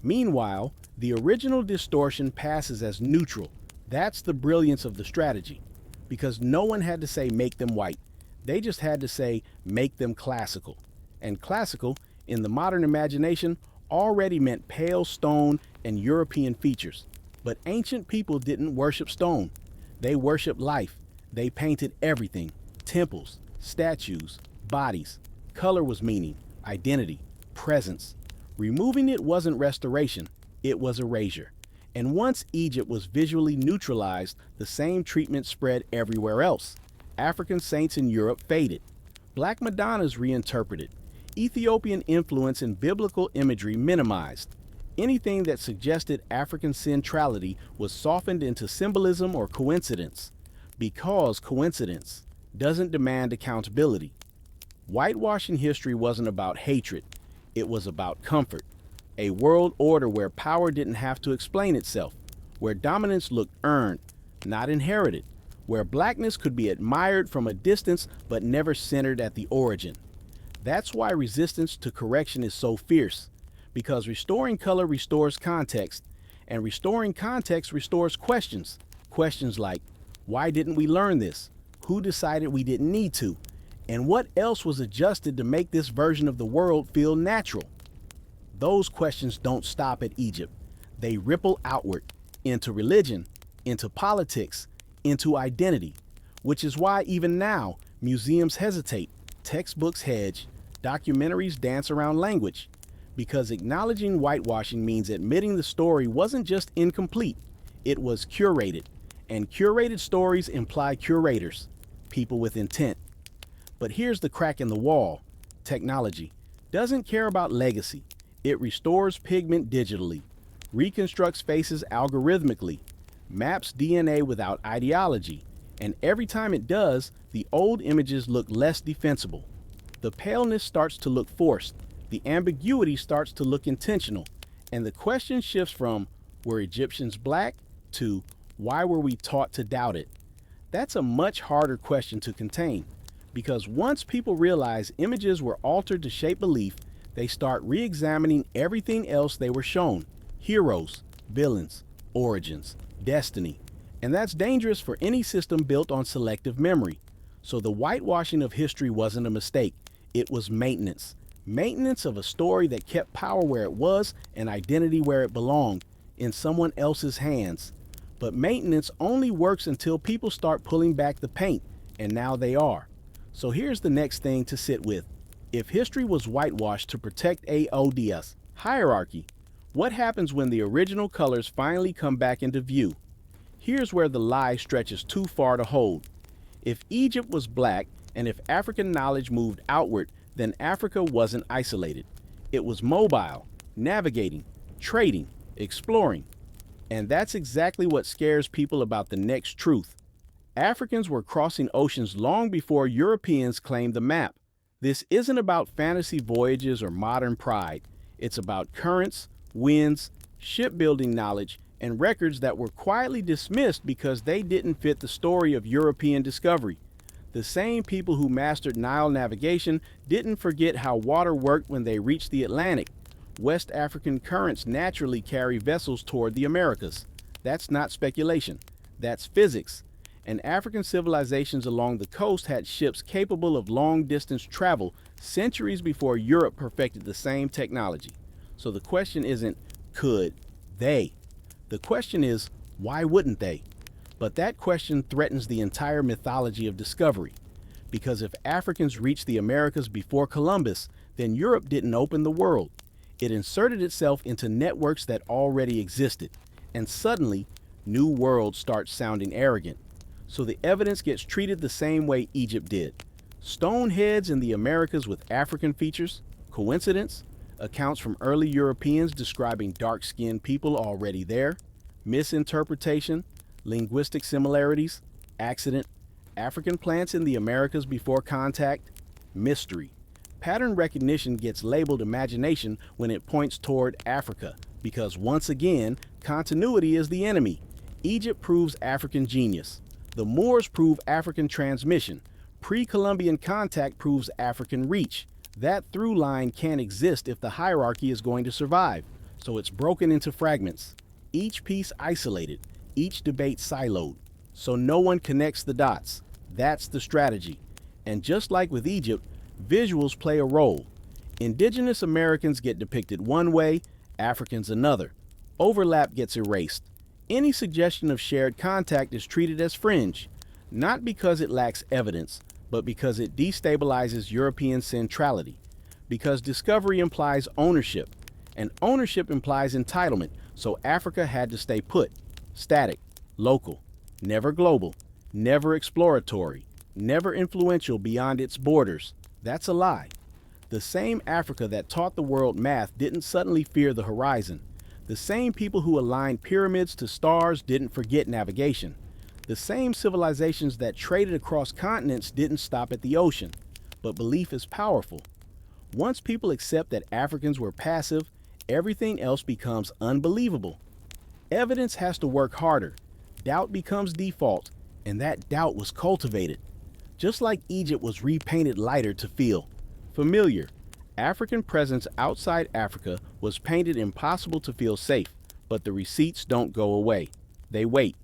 S1: Meanwhile, the original distortion passes as neutral. That's the brilliance of the strategy. Because no one had to say make them white. They just had to say make them classical. And classical, in the modern imagination, already meant pale stone and European features. But ancient people didn't worship stone. They worshiped life. They painted everything. Temples, statues, bodies. Color was meaning, identity, presence. Removing it wasn't restoration. It was erasure. And once Egypt was visually neutralized, the same treatment spread everywhere else. African saints in Europe faded. Black Madonnas reinterpreted. Ethiopian influence in biblical imagery minimized. Anything that suggested African centrality was softened into symbolism or coincidence. Because coincidence doesn't demand accountability. Whitewashing history wasn't about hatred. It was about comfort. A world order where power didn't have to explain itself, where dominance looked earned, not inherited, where blackness could be admired from a distance but never centered at the origin. That's why resistance to correction is so fierce, because restoring color restores context, and restoring context restores questions. Questions like, why didn't we learn this? Who decided we didn't need to? And what else was adjusted to make this version of the world feel natural? Those questions don't stop at Egypt. They ripple outward, into religion, into politics, into identity, which is why even now, museums hesitate, textbooks hedge, documentaries dance around language, because acknowledging whitewashing means admitting the story wasn't just incomplete, it was curated, and curated stories imply curators, people with intent. But here's the crack in the wall. Technology doesn't care about legacy. It restores pigment digitally, reconstructs faces algorithmically, maps DNA without ideology, and every time it does, the old images look less defensible. The paleness starts to look forced, the ambiguity starts to look intentional, and the question shifts from, were Egyptians black, to, why were we taught to doubt it? That's a much harder question to contain, because once people realize images were altered to shape belief, they start re-examining everything else they were shown. Heroes, villains, origins, destiny. And that's dangerous for any system built on selective memory. So the whitewashing of history wasn't a mistake. It was maintenance. Maintenance of a story that kept power where it was and identity where it belonged, in someone else's hands. But maintenance only works until people start pulling back the paint, and now they are. So here's the next thing to sit with. If history was whitewashed to protect AODS, hierarchy, what happens when the original colors finally come back into view? Here's where the lie stretches too far to hold. If Egypt was black, and if African knowledge moved outward, then Africa wasn't isolated. It was mobile, navigating, trading, exploring. And that's exactly what scares people about the next truth. Africans were crossing oceans long before Europeans claimed the map. This isn't about fantasy voyages or modern pride. It's about currents, winds, shipbuilding knowledge, and records that were quietly dismissed because they didn't fit the story of European discovery. The same people who mastered Nile navigation didn't forget how water worked when they reached the Atlantic. West African currents naturally carry vessels toward the Americas. That's not speculation. That's physics. And African civilizations along the coast had ships capable of long-distance travel centuries before Europe perfected the same technology. So the question isn't, could they? The question is, why wouldn't they? But that question threatens the entire mythology of discovery. Because if Africans reached the Americas before Columbus, then Europe didn't open the world. It inserted itself into networks that already existed. And suddenly, New World starts sounding arrogant. So the evidence gets treated the same way Egypt did. Stone heads in the Americas with African features? Coincidence? Accounts from early Europeans describing dark-skinned people already there? Misinterpretation? Linguistic similarities? Accident? African plants in the Americas before contact? Mystery. Pattern recognition gets labeled imagination when it points toward Africa, because once again, continuity is the enemy. Egypt proves African genius. The Moors prove African transmission. Pre-Columbian contact proves African reach. That through line can't exist if the hierarchy is going to survive, so it's broken into fragments. Each piece isolated, each debate siloed, so no one connects the dots. That's the strategy. And just like with Egypt, visuals play a role. Indigenous Americans get depicted one way, Africans another. Overlap gets erased. Any suggestion of shared contact is treated as fringe, not because it lacks evidence, but because it destabilizes European centrality. Because discovery implies ownership, and ownership implies entitlement, so Africa had to stay put, static, local, never global, never exploratory, never influential beyond its borders. That's a lie. The same Africa that taught the world math didn't suddenly fear the horizon. The same people who aligned pyramids to stars didn't forget navigation. The same civilizations that traded across continents didn't stop at the ocean. But belief is powerful. Once people accept that Africans were passive, everything else becomes unbelievable. Evidence has to work harder. Doubt becomes default, and that doubt was cultivated. Just like Egypt was repainted lighter to feel familiar. African presence outside Africa was painted impossible to feel safe, but the receipts don't go away. They wait.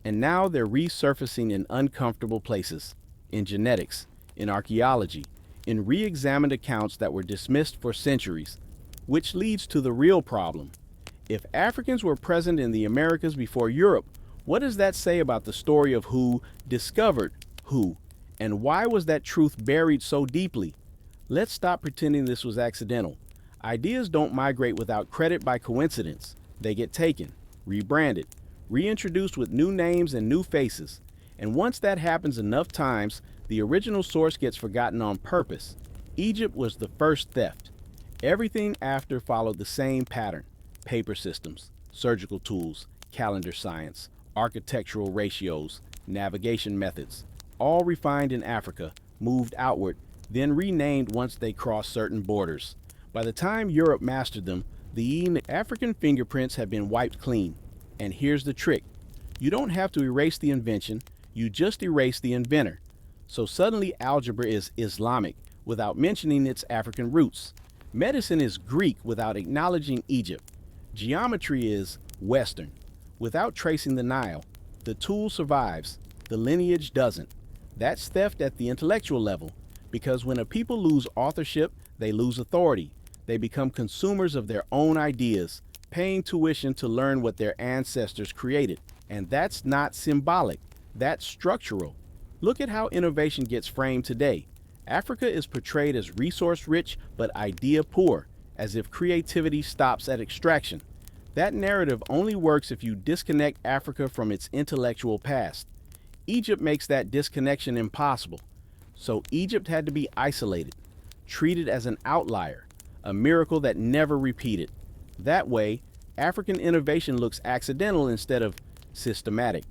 S1: And now they're resurfacing in uncomfortable places, in genetics, in archaeology, in re-examined accounts that were dismissed for centuries, which leads to the real problem. If Africans were present in the Americas before Europe, what does that say about the story of who discovered who? And why was that truth buried so deeply? Let's stop pretending this was accidental. Ideas don't migrate without credit by coincidence. They get taken, rebranded, reintroduced with new names and new faces. And once that happens enough times, the original source gets forgotten on purpose. Egypt was the first theft. Everything after followed the same pattern. Paper systems, surgical tools, calendar science, architectural ratios, navigation methods, all refined in Africa, moved outward, then renamed once they crossed certain borders. By the time Europe mastered them, the African fingerprints had been wiped clean. And here's the trick. You don't have to erase the invention, you just erase the inventor. So suddenly algebra is Islamic without mentioning its African roots. Medicine is Greek without acknowledging Egypt. Geometry is Western without tracing the Nile. The tool survives, the lineage doesn't. That's theft at the intellectual level, because when a people lose authorship, they lose authority. They become consumers of their own ideas, paying tuition to learn what their ancestors created. And that's not symbolic, that's structural. Look at how innovation gets framed today. Africa is portrayed as resource-rich but idea-poor, as if creativity stops at extraction. That narrative only works if you disconnect Africa from its intellectual past. Egypt makes that disconnection impossible. So Egypt had to be isolated. treated as an outlier, a miracle that never repeated. That way, African innovation looks accidental instead of systematic.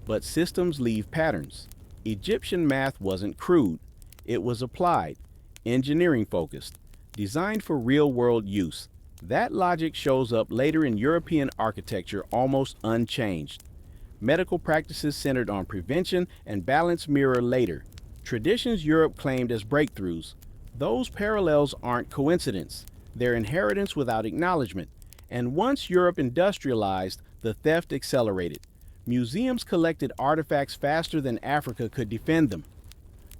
S1: But systems leave patterns. Egyptian math wasn't crude. It was applied, engineering focused, designed for real-world use. That logic shows up later in European architecture almost unchanged. Medical practices centered on prevention and balance mirror later. Traditions Europe claimed as breakthroughs. Those parallels aren't coincidence. They're inheritance without acknowledgement. And once Europe industrialized, the theft accelerated. Museums collected artifacts faster than Africa could defend them.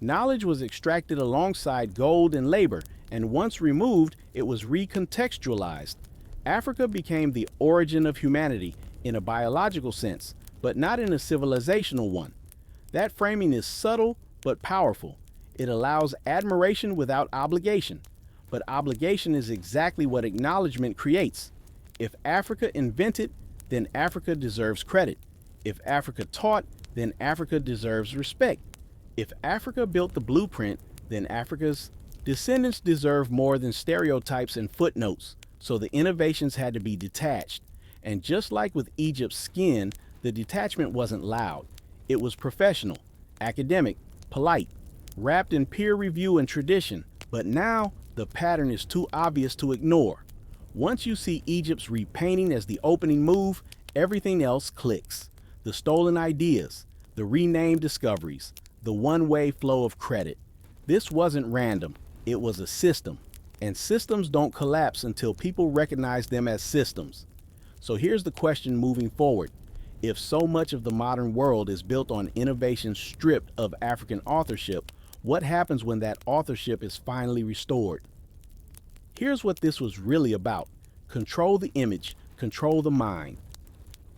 S1: Knowledge was extracted alongside gold and labor, and once removed, it was recontextualized. Africa became the origin of humanity in a biological sense, but not in a civilizational one. That framing is subtle but powerful. It allows admiration without obligation, but obligation is exactly what acknowledgement creates. If Africa invented, then Africa deserves credit. If Africa taught, then Africa deserves respect. If Africa built the blueprint, then Africa's descendants deserve more than stereotypes and footnotes, so the innovations had to be detached. And just like with Egypt's skin, the detachment wasn't loud. It was professional, academic, polite, wrapped in peer review and tradition. But now, the pattern is too obvious to ignore. Once you see Egypt's repainting as the opening move, everything else clicks. The stolen ideas, the renamed discoveries, the one-way flow of credit. This wasn't random, it was a system. And systems don't collapse until people recognize them as systems. So here's the question moving forward. If so much of the modern world is built on innovation stripped of African authorship, what happens when that authorship is finally restored? Here's what this was really about. Control the image, control the mind.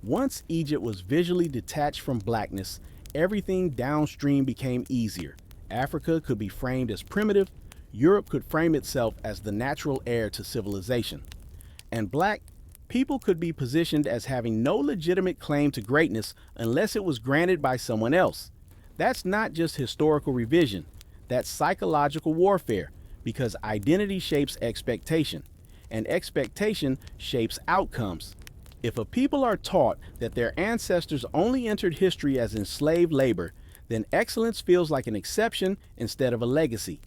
S1: Once Egypt was visually detached from blackness, everything downstream became easier. Africa could be framed as primitive, Europe could frame itself as the natural heir to civilization. And black people could be positioned as having no legitimate claim to greatness unless it was granted by someone else. That's not just historical revision, that's psychological warfare, because identity shapes expectation, and expectation shapes outcomes. If a people are taught that their ancestors only entered history as enslaved labor, then excellence feels like an exception instead of a legacy.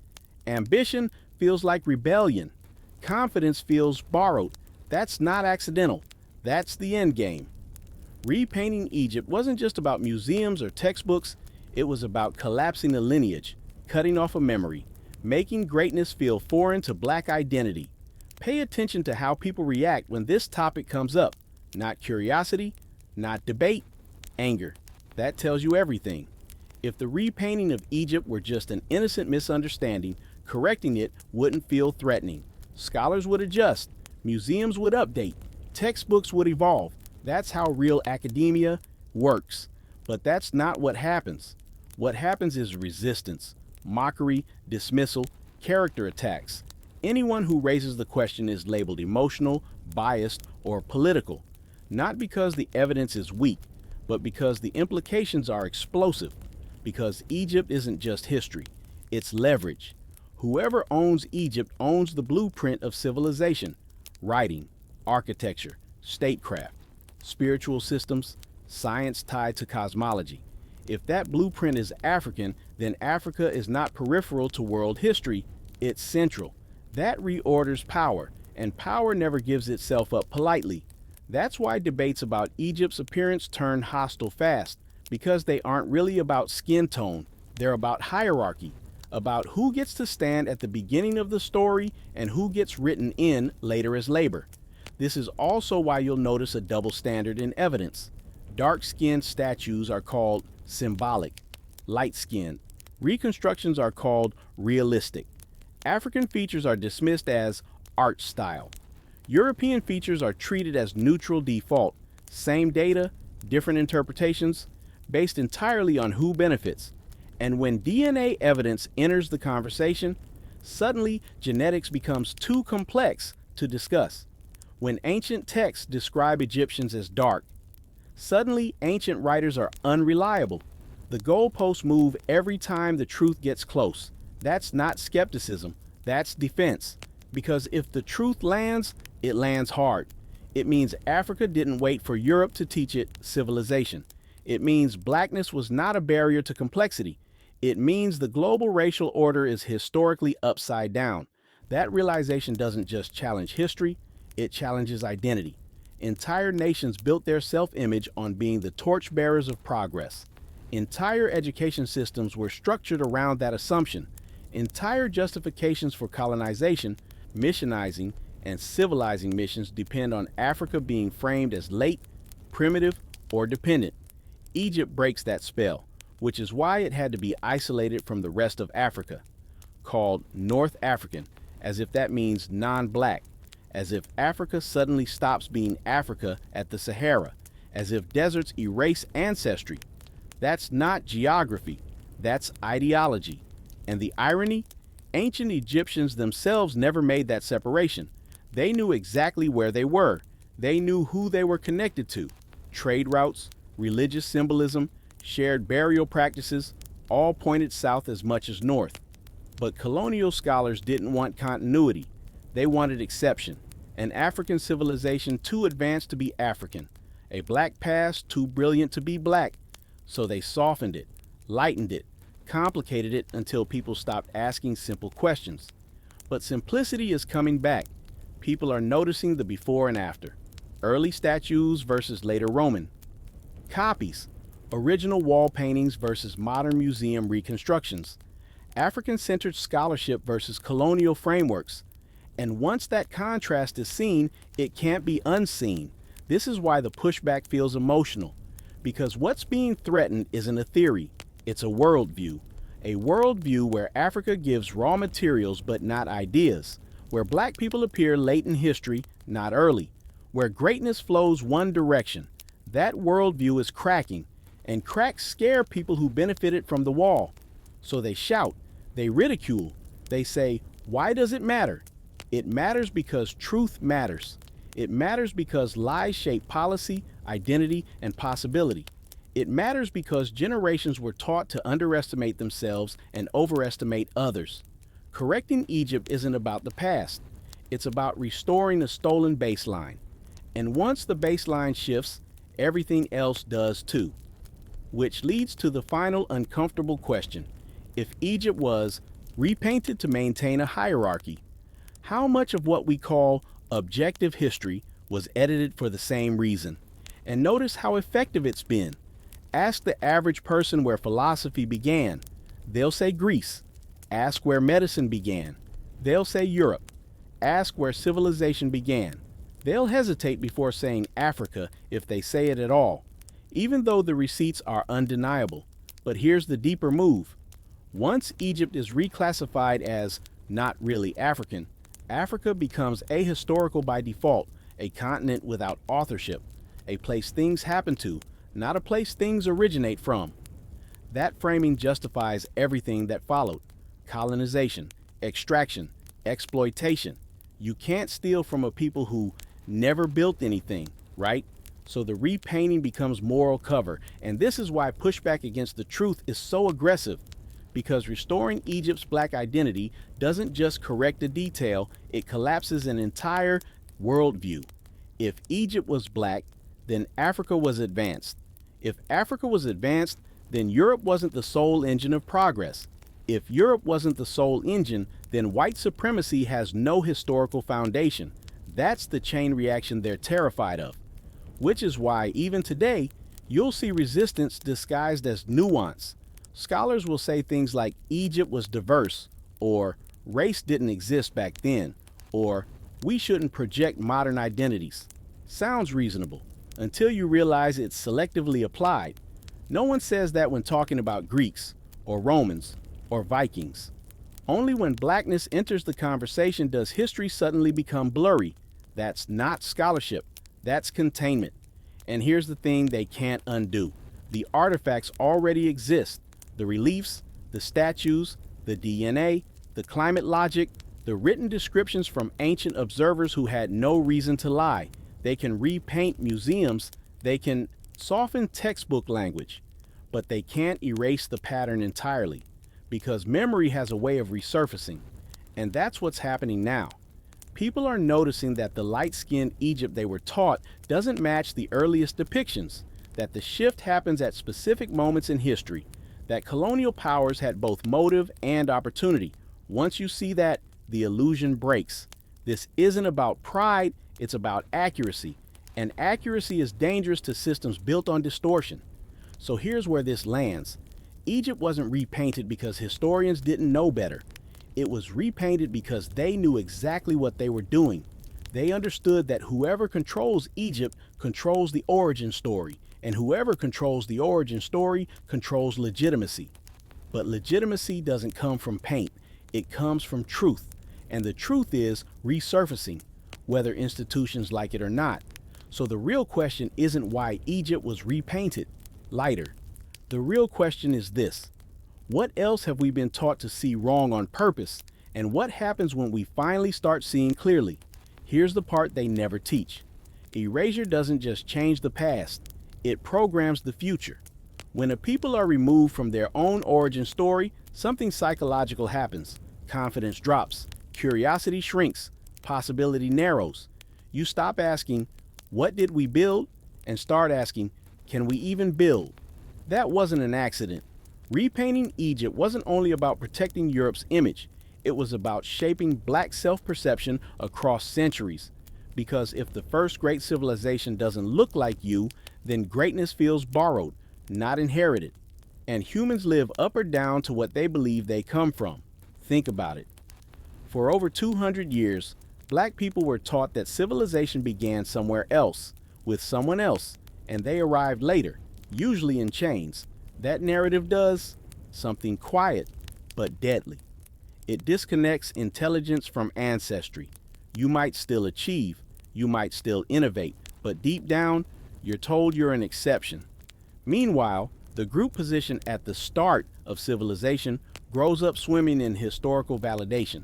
S1: Ambition feels like rebellion. Confidence feels borrowed. That's not accidental. That's the endgame. Repainting Egypt wasn't just about museums or textbooks. It was about collapsing a lineage, cutting off a memory, making greatness feel foreign to black identity. Pay attention to how people react when this topic comes up. Not curiosity, not debate, anger. That tells you everything. If the repainting of Egypt were just an innocent misunderstanding, correcting it wouldn't feel threatening. Scholars would adjust, museums would update, textbooks would evolve. That's how real academia works. But that's not what happens. What happens is resistance, mockery, dismissal, character attacks. Anyone who raises the question is labeled emotional, biased, or political. Not because the evidence is weak, but because the implications are explosive. Because Egypt isn't just history, it's leverage. Whoever owns Egypt owns the blueprint of civilization. Writing, architecture, statecraft, spiritual systems, science tied to cosmology. If that blueprint is African, then Africa is not peripheral to world history, it's central. That reorders power, and power never gives itself up politely. That's why debates about Egypt's appearance turn hostile fast, because they aren't really about skin tone, they're about hierarchy, about who gets to stand at the beginning of the story and who gets written in later as labor. This is also why you'll notice a double standard in evidence. Dark-skinned statues are called symbolic, light-skinned. Reconstructions are called realistic. African features are dismissed as art style. European features are treated as neutral default. Same data, different interpretations, based entirely on who benefits. And when DNA evidence enters the conversation, suddenly genetics becomes too complex to discuss. When ancient texts describe Egyptians as dark, suddenly ancient writers are unreliable. The goalposts move every time the truth gets close. That's not skepticism, That's defense. Because if the truth lands, it lands hard. It means Africa didn't wait for Europe to teach it civilization. It means blackness was not a barrier to complexity. It means the global racial order is historically upside down. That realization doesn't just challenge history, it challenges identity. Entire nations built their self-image on being the torchbearers of progress. Entire education systems were structured around that assumption. Entire justifications for colonization, missionizing, and civilizing missions depend on Africa being framed as late, primitive, or dependent. Egypt breaks that spell, which is why it had to be isolated from the rest of Africa, called North African, as if that means non-black, as if Africa suddenly stops being Africa at the Sahara, as if deserts erase ancestry. That's not geography, that's ideology. And the irony? Ancient Egyptians themselves never made that separation. They knew exactly where they were. They knew who they were connected to. Trade routes, religious symbolism, shared burial practices, all pointed south as much as north. But colonial scholars didn't want continuity. They wanted exception. An African civilization too advanced to be African. A black past too brilliant to be black. So they softened it, lightened it, complicated it until people stopped asking simple questions. But simplicity is coming back. People are noticing the before and after. Early statues versus later Roman. Copies. Original wall paintings versus modern museum reconstructions. African-centered scholarship versus colonial frameworks. And once that contrast is seen, it can't be unseen. This is why the pushback feels emotional. Because what's being threatened isn't a theory, it's a worldview. A worldview where Africa gives raw materials but not ideas. Where black people appear late in history, not early. Where greatness flows one direction. That worldview is cracking. And cracks scare people who benefited from the wall. So they shout, they ridicule, they say, why does it matter? It matters because truth matters. It matters because lies shape policy, identity, and possibility. It matters because generations were taught to underestimate themselves and overestimate others. Correcting Egypt isn't about the past. It's about restoring the stolen baseline. And once the baseline shifts, everything else does too. Which leads to the final uncomfortable question. If Egypt was repainted to maintain a hierarchy, how much of what we call objective history was edited for the same reason? And notice how effective it's been. Ask the average person where philosophy began. They'll say Greece. Ask where medicine began. They'll say Europe. Ask where civilization began. They'll hesitate before saying Africa if they say it at all, even though the receipts are undeniable. But here's the deeper move. Once Egypt is reclassified as not really African, Africa becomes ahistorical by default, a continent without authorship, a place things happen to, not a place things originate from. That framing justifies everything that followed. Colonization, extraction, exploitation. You can't steal from a people who never built anything, right? So the repainting becomes moral cover, and this is why pushback against the truth is so aggressive. Because restoring Egypt's black identity doesn't just correct a detail, it collapses an entire worldview. If Egypt was black, then Africa was advanced. If Africa was advanced, then Europe wasn't the sole engine of progress. If Europe wasn't the sole engine, then white supremacy has no historical foundation. That's the chain reaction they're terrified of. Which is why, even today, you'll see resistance disguised as nuance. Scholars will say things like Egypt was diverse, or race didn't exist back then, or we shouldn't project modern identities. Sounds reasonable, until you realize it's selectively applied. No one says that when talking about Greeks, or Romans, or Vikings. Only when blackness enters the conversation does history suddenly become blurry. That's not scholarship, that's containment. And here's the thing they can't undo. The artifacts already exist. The reliefs, the statues, the DNA, the climate logic, the written descriptions from ancient observers who had no reason to lie. They can repaint museums, they can soften textbook language, but they can't erase the pattern entirely, because memory has a way of resurfacing. And that's what's happening now. People are noticing that the light-skinned Egypt they were taught doesn't match the earliest depictions, that the shift happens at specific moments in history, that colonial powers had both motive and opportunity. Once you see that, the illusion breaks. This isn't about pride, it's about accuracy. And accuracy is dangerous to systems built on distortion. So here's where this lands. Egypt wasn't repainted because historians didn't know better. It was repainted because they knew exactly what they were doing. They understood that whoever controls Egypt controls the origin story, and whoever controls the origin story controls legitimacy. But legitimacy doesn't come from paint, it comes from truth. And the truth is resurfacing, whether institutions like it or not. So the real question isn't why Egypt was repainted lighter. The real question is this: what else have we been taught to see wrong on purpose? And what happens when we finally start seeing clearly? Here's the part they never teach. Erasure doesn't just change the past, it programs the future. When a people are removed from their own origin story, something psychological happens. Confidence drops, curiosity shrinks, possibility narrows. You stop asking, what did we build? And start asking, can we even build? That wasn't an accident. Repainting Egypt wasn't only about protecting Europe's image, it was about shaping black self-perception across centuries. Because if the first great civilization doesn't look like you, then greatness feels borrowed, not inherited. And humans live up or down to what they believe they come from. Think about it. For over 200 years, black people were taught that civilization began somewhere else, with someone else, and they arrived later, usually in chains. That narrative does something quiet, but deadly. It disconnects intelligence from ancestry. You might still achieve, you might still innovate, but deep down, you're told you're an exception. Meanwhile, the group position at the start of civilization grows up swimming in historical validation.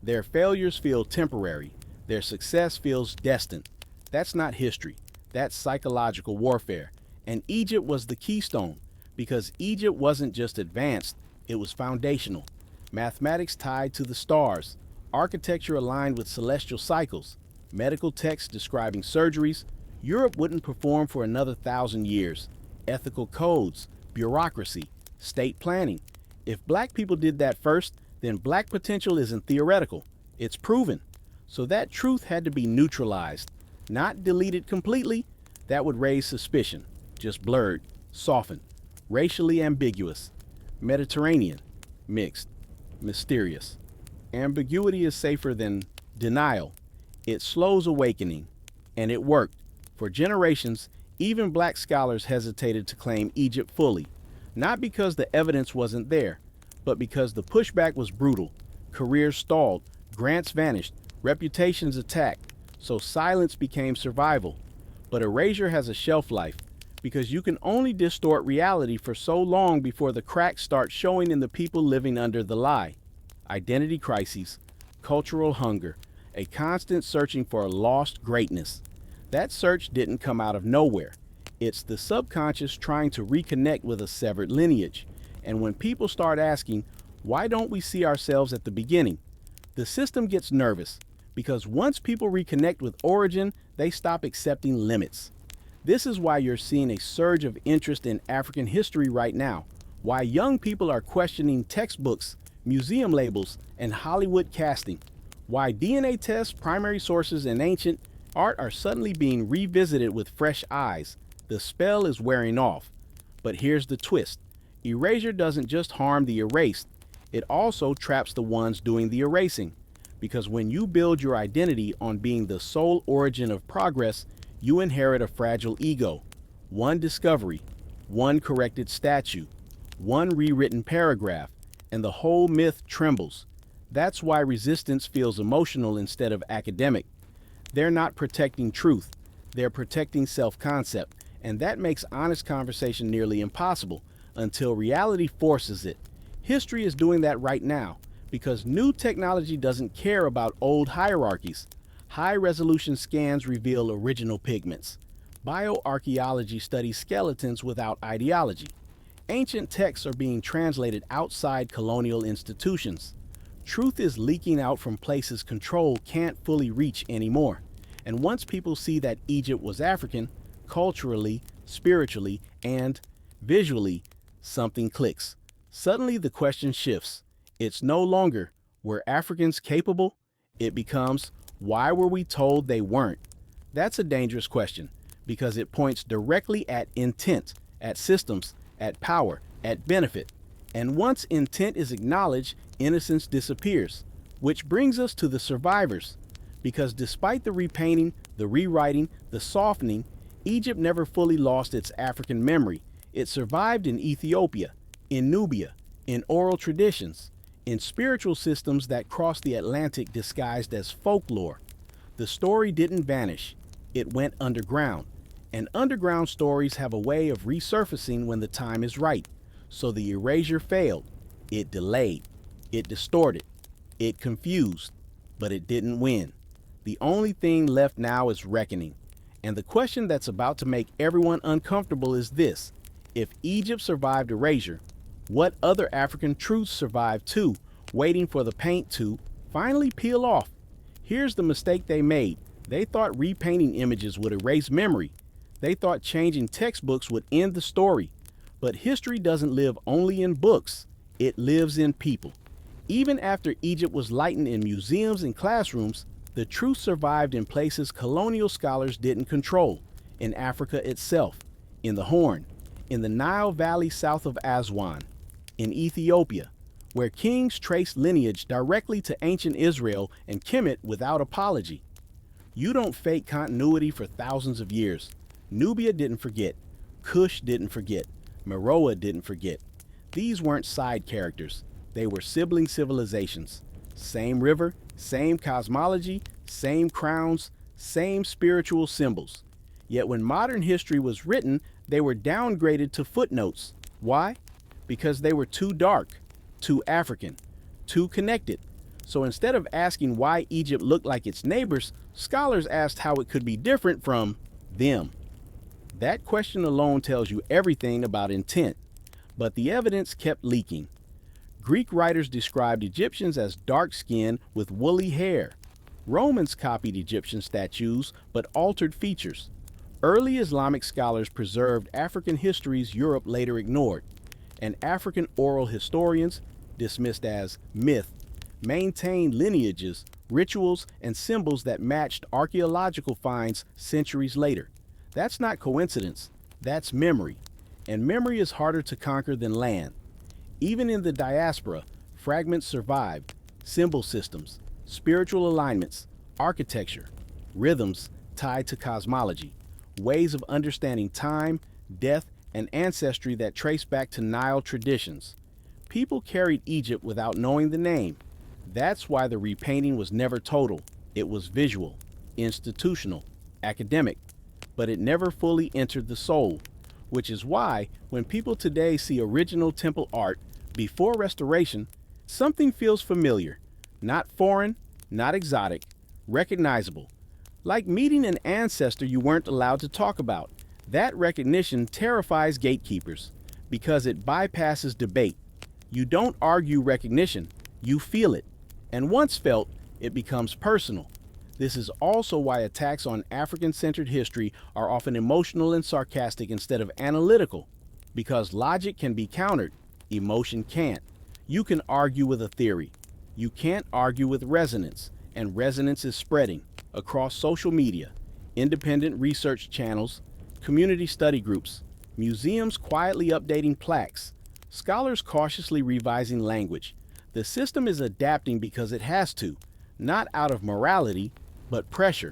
S1: Their failures feel temporary, their success feels destined. That's not history, that's psychological warfare. And Egypt was the keystone, because Egypt wasn't just advanced, it was foundational. Mathematics tied to the stars, architecture aligned with celestial cycles, medical texts describing surgeries. Europe wouldn't perform for another 1,000 years. Ethical codes, bureaucracy, state planning. If black people did that first, then black potential isn't theoretical, it's proven. So that truth had to be neutralized, not deleted completely. That would raise suspicion, just blurred, softened. Racially ambiguous, Mediterranean, mixed, mysterious. Ambiguity is safer than denial. It slows awakening, and it worked. For generations, even black scholars hesitated to claim Egypt fully, not because the evidence wasn't there, but because the pushback was brutal. Careers stalled, grants vanished, reputations attacked, so silence became survival. But erasure has a shelf life, because you can only distort reality for so long before the cracks start showing in the people living under the lie. Identity crises, cultural hunger, a constant searching for a lost greatness. That search didn't come out of nowhere. It's the subconscious trying to reconnect with a severed lineage. And when people start asking, why don't we see ourselves at the beginning? The system gets nervous, because once people reconnect with origin, they stop accepting limits. This is why you're seeing a surge of interest in African history right now, why young people are questioning textbooks, museum labels, and Hollywood casting, why DNA tests, primary sources, and ancient art are suddenly being revisited with fresh eyes. The spell is wearing off. But here's the twist. Erasure doesn't just harm the erased, it also traps the ones doing the erasing. Because when you build your identity on being the sole origin of progress, you inherit a fragile ego. One discovery, one corrected statue, one rewritten paragraph, and the whole myth trembles. That's why resistance feels emotional instead of academic. They're not protecting truth, they're protecting self-concept, and that makes honest conversation nearly impossible until reality forces it. History is doing that right now, because new technology doesn't care about old hierarchies. High-resolution scans reveal original pigments. Bioarchaeology studies skeletons without ideology. Ancient texts are being translated outside colonial institutions. Truth is leaking out from places control can't fully reach anymore. And once people see that Egypt was African, culturally, spiritually, and visually, something clicks. Suddenly the question shifts. It's no longer, were Africans capable? It becomes, why were we told they weren't? That's a dangerous question because it points directly at intent, at systems, at power, at benefit. And once intent is acknowledged, innocence disappears. Which brings us to the survivors. Because despite the repainting, the rewriting, the softening, Egypt never fully lost its African memory. It survived in Ethiopia, in Nubia, in oral traditions, in spiritual systems that crossed the Atlantic disguised as folklore. The story didn't vanish. It went underground. And underground stories have a way of resurfacing when the time is right. So the erasure failed. It delayed. It distorted. It confused. But it didn't win. The only thing left now is reckoning. And the question that's about to make everyone uncomfortable is this. If Egypt survived erasure, what other African truths survived too, waiting for the paint to finally peel off? Here's the mistake they made. They thought repainting images would erase memory. They thought changing textbooks would end the story. But history doesn't live only in books. It lives in people. Even after Egypt was lightened in museums and classrooms, the truth survived in places colonial scholars didn't control, in Africa itself, in the Horn, in the Nile Valley south of Aswan, in Ethiopia, where kings traced lineage directly to ancient Israel and Kemet without apology. You don't fake continuity for thousands of years. Nubia didn't forget. Kush didn't forget. Meroe didn't forget. These weren't side characters. They were sibling civilizations. Same river, same cosmology, same crowns, same spiritual symbols. Yet when modern history was written, they were downgraded to footnotes. Why? Because they were too dark, too African, too connected. So instead of asking why Egypt looked like its neighbors, scholars asked how it could be different from them. That question alone tells you everything about intent. But the evidence kept leaking. Greek writers described Egyptians as dark-skinned with woolly hair. Romans copied Egyptian statues but altered features. Early Islamic scholars preserved African histories Europe later ignored. And African oral historians, dismissed as myth, maintained lineages, rituals, and symbols that matched archaeological finds centuries later. That's not coincidence. That's memory. And memory is harder to conquer than land. Even in the diaspora, fragments survived, symbol systems, spiritual alignments, architecture, rhythms tied to cosmology, ways of understanding time, death, and ancestry that trace back to Nile traditions. People carried Egypt without knowing the name. That's why the repainting was never total. It was visual, institutional, academic, but it never fully entered the soul. Which is why, when people today see original temple art before restoration, something feels familiar, not foreign, not exotic, recognizable. Like meeting an ancestor you weren't allowed to talk about. That recognition terrifies gatekeepers because it bypasses debate. You don't argue recognition, you feel it. And once felt, it becomes personal. This is also why attacks on African-centered history are often emotional and sarcastic instead of analytical. Because logic can be countered, emotion can't. You can argue with a theory. You can't argue with resonance, and resonance is spreading across social media, independent research channels, community study groups, museums quietly updating plaques, scholars cautiously revising language. The system is adapting because it has to, not out of morality, but pressure.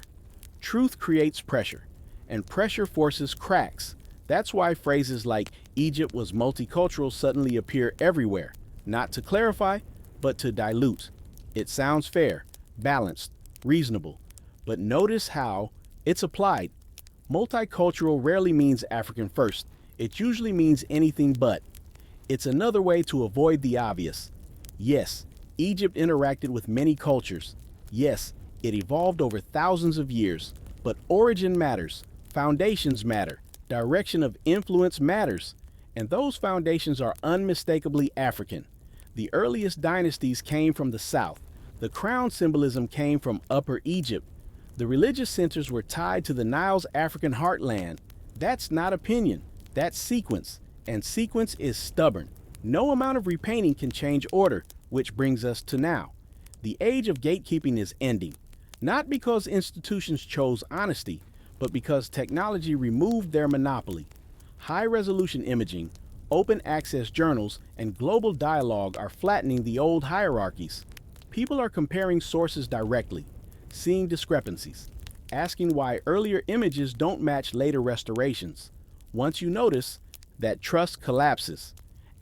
S1: Truth creates pressure, and pressure forces cracks. That's why phrases like Egypt was multicultural suddenly appear everywhere, not to clarify, but to dilute. It sounds fair, balanced, reasonable, but notice how it's applied. Multicultural rarely means African first. It usually means anything but. It's another way to avoid the obvious. Yes, Egypt interacted with many cultures. Yes, it evolved over thousands of years, but origin matters, foundations matter, direction of influence matters, and those foundations are unmistakably African. The earliest dynasties came from the south. The crown symbolism came from Upper Egypt. The religious centers were tied to the Nile's African heartland. That's not opinion, that's sequence, and sequence is stubborn. No amount of repainting can change order, which brings us to now. The age of gatekeeping is ending, not because institutions chose honesty, but because technology removed their monopoly. High-resolution imaging, open access journals, and global dialogue are flattening the old hierarchies. People are comparing sources directly, seeing discrepancies, asking why earlier images don't match later restorations. Once you notice, that trust collapses.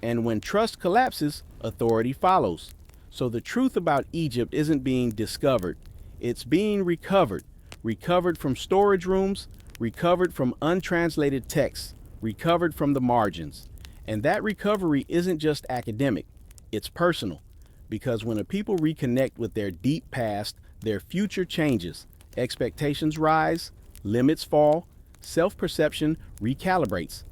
S1: And when trust collapses, authority follows. So the truth about Egypt isn't being discovered, it's being recovered. Recovered from storage rooms, recovered from untranslated texts, recovered from the margins. And that recovery isn't just academic, it's personal. Because when a people reconnect with their deep past, their future changes. Expectations rise, limits fall, self-perception recalibrates.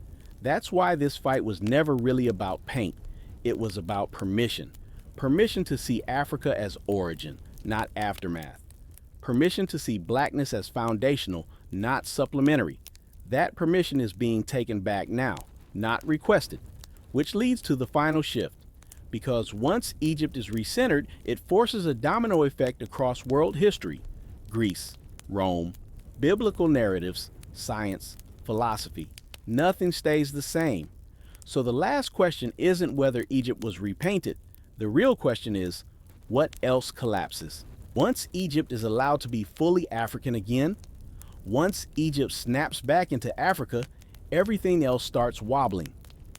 S1: That's why this fight was never really about paint. It was about permission. Permission to see Africa as origin, not aftermath. Permission to see blackness as foundational, not supplementary. That permission is being taken back now, not requested, which leads to the final shift. Because once Egypt is recentered, it forces a domino effect across world history. Greece, Rome, biblical narratives, science, philosophy. Nothing stays the same. So the last question isn't whether Egypt was repainted. The real question is, what else collapses? Once Egypt is allowed to be fully African again, once Egypt snaps back into Africa, everything else starts wobbling.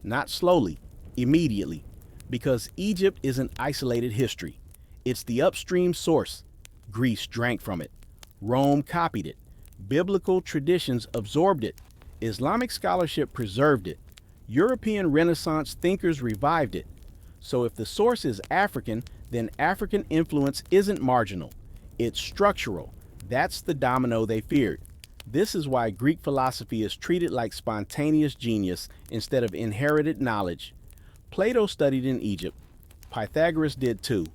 S1: Not slowly, immediately. Because Egypt isn't isolated history. It's the upstream source. Greece drank from it. Rome copied it. Biblical traditions absorbed it. Islamic scholarship preserved it. European Renaissance thinkers revived it. So if the source is African, then African influence isn't marginal. It's structural. That's the domino they feared. This is why Greek philosophy is treated like spontaneous genius instead of inherited knowledge. Plato studied in Egypt. Pythagoras did too.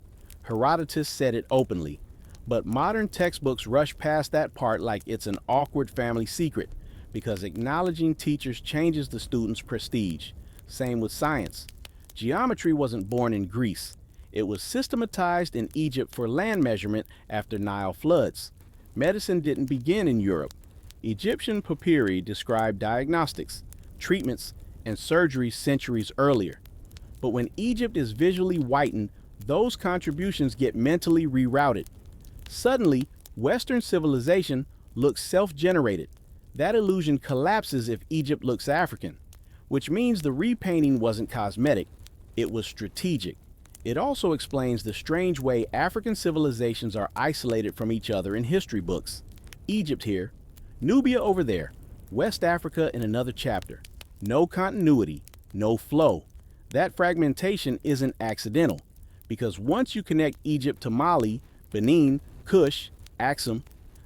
S1: Herodotus said it openly. But modern textbooks rush past that part like it's an awkward family secret, because acknowledging teachers changes the student's prestige. Same with science. Geometry wasn't born in Greece. It was systematized in Egypt for land measurement after Nile floods. Medicine didn't begin in Europe. Egyptian papyri described diagnostics, treatments, and surgery centuries earlier. But when Egypt is visually whitened, those contributions get mentally rerouted. Suddenly, Western civilization looks self-generated. That illusion collapses if Egypt looks African, which means the repainting wasn't cosmetic, it was strategic. It also explains the strange way African civilizations are isolated from each other in history books. Egypt here, Nubia over there, West Africa in another chapter. No continuity, no flow. That fragmentation isn't accidental, because once you connect Egypt to Mali, Benin, Kush, Axum,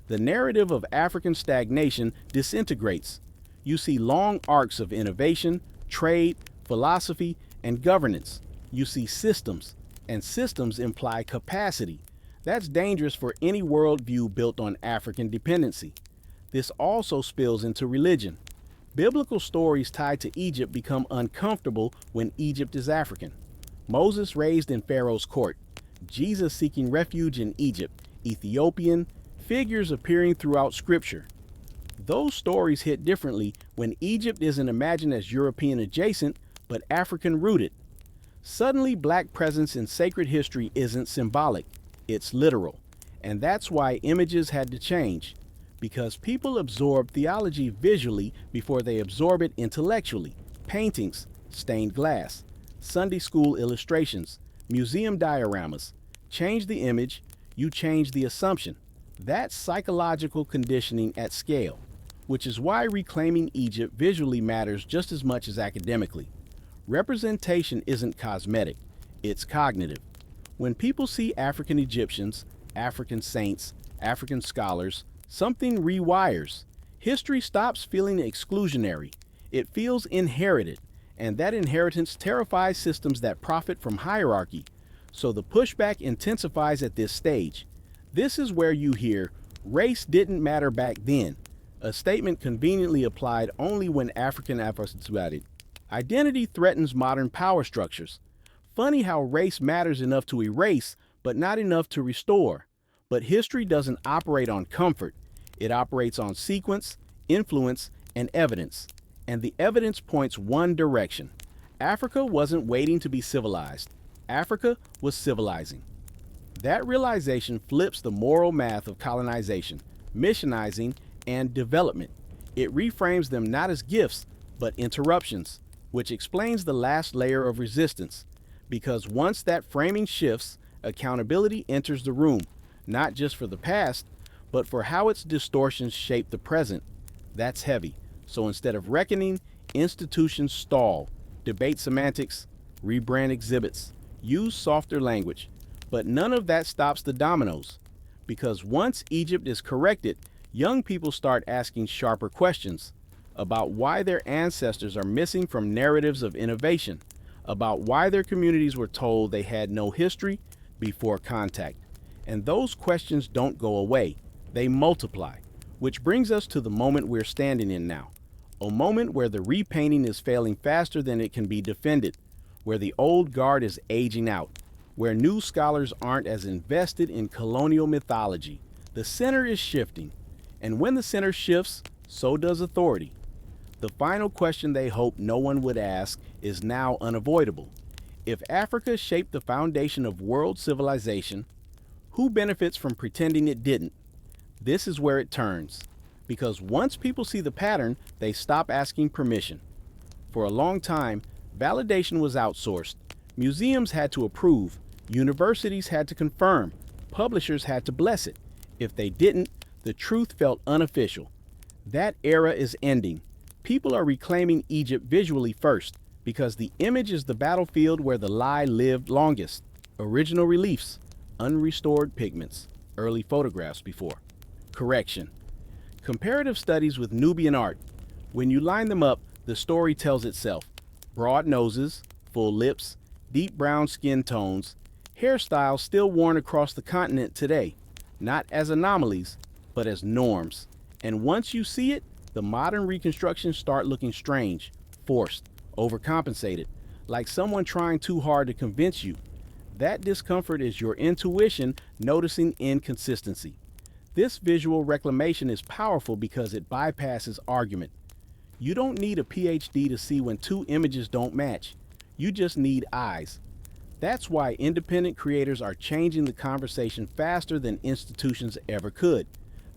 S1: the narrative of African stagnation disintegrates. You see long arcs of innovation, trade, philosophy, and governance. You see systems, and systems imply capacity. That's dangerous for any worldview built on African dependency. This also spills into religion. Biblical stories tied to Egypt become uncomfortable when Egypt is African. Moses raised in Pharaoh's court, Jesus seeking refuge in Egypt, Ethiopian, figures appearing throughout Scripture. Those stories hit differently when Egypt isn't imagined as European adjacent, but African rooted. Suddenly, black presence in sacred history isn't symbolic, it's literal. And that's why images had to change. Because people absorb theology visually before they absorb it intellectually. Paintings, stained glass, Sunday school illustrations, museum dioramas. Change the image, you change the assumption. That's psychological conditioning at scale, which is why reclaiming Egypt visually matters just as much as academically. Representation isn't cosmetic, it's cognitive. When people see African Egyptians, African saints, African scholars, something rewires. History stops feeling exclusionary. It feels inherited. and that inheritance terrifies systems that profit from hierarchy. So the pushback intensifies at this stage. This is where you hear, race didn't matter back then, a statement conveniently applied only when African Afro-Asiatic. Identity threatens modern power structures. Funny how race matters enough to erase, but not enough to restore. But history doesn't operate on comfort. It operates on sequence, influence, and evidence. And the evidence points one direction. Africa wasn't waiting to be civilized. Africa was civilizing. That realization flips the moral math of colonization, missionizing, and development. It reframes them not as gifts, but interruptions, which explains the last layer of resistance. Because once that framing shifts, accountability enters the room, not just for the past, but for how its distortions shape the present. That's heavy. So instead of reckoning, institutions stall, debate semantics, rebrand exhibits, use softer language. But none of that stops the dominoes. Because once Egypt is corrected, young people start asking sharper questions about why their ancestors are missing from narratives of innovation, about why their communities were told they had no history before contact. And those questions don't go away, they multiply. Which brings us to the moment we're standing in now. A moment where the repainting is failing faster than it can be defended, where the old guard is aging out, where new scholars aren't as invested in colonial mythology. The center is shifting, and when the center shifts, so does authority. The final question they hoped no one would ask is now unavoidable. If Africa shaped the foundation of world civilization, who benefits from pretending it didn't? This is where it turns. Because once people see the pattern, they stop asking permission. For a long time, validation was outsourced. Museums had to approve, universities had to confirm, publishers had to bless it. If they didn't, the truth felt unofficial. That era is ending. People are reclaiming Egypt visually first, because the image is the battlefield where the lie lived longest. Original reliefs, unrestored pigments, early photographs before. Correction. Comparative studies with Nubian art. When you line them up, the story tells itself. Broad noses, full lips, deep brown skin tones, hairstyles still worn across the continent today, not as anomalies, but as norms. And once you see it, the modern reconstructions start looking strange, forced, overcompensated, like someone trying too hard to convince you. That discomfort is your intuition noticing inconsistency. This visual reclamation is powerful because it bypasses argument. You don't need a PhD to see when two images don't match. You just need eyes. That's why independent creators are changing the conversation faster than institutions ever could.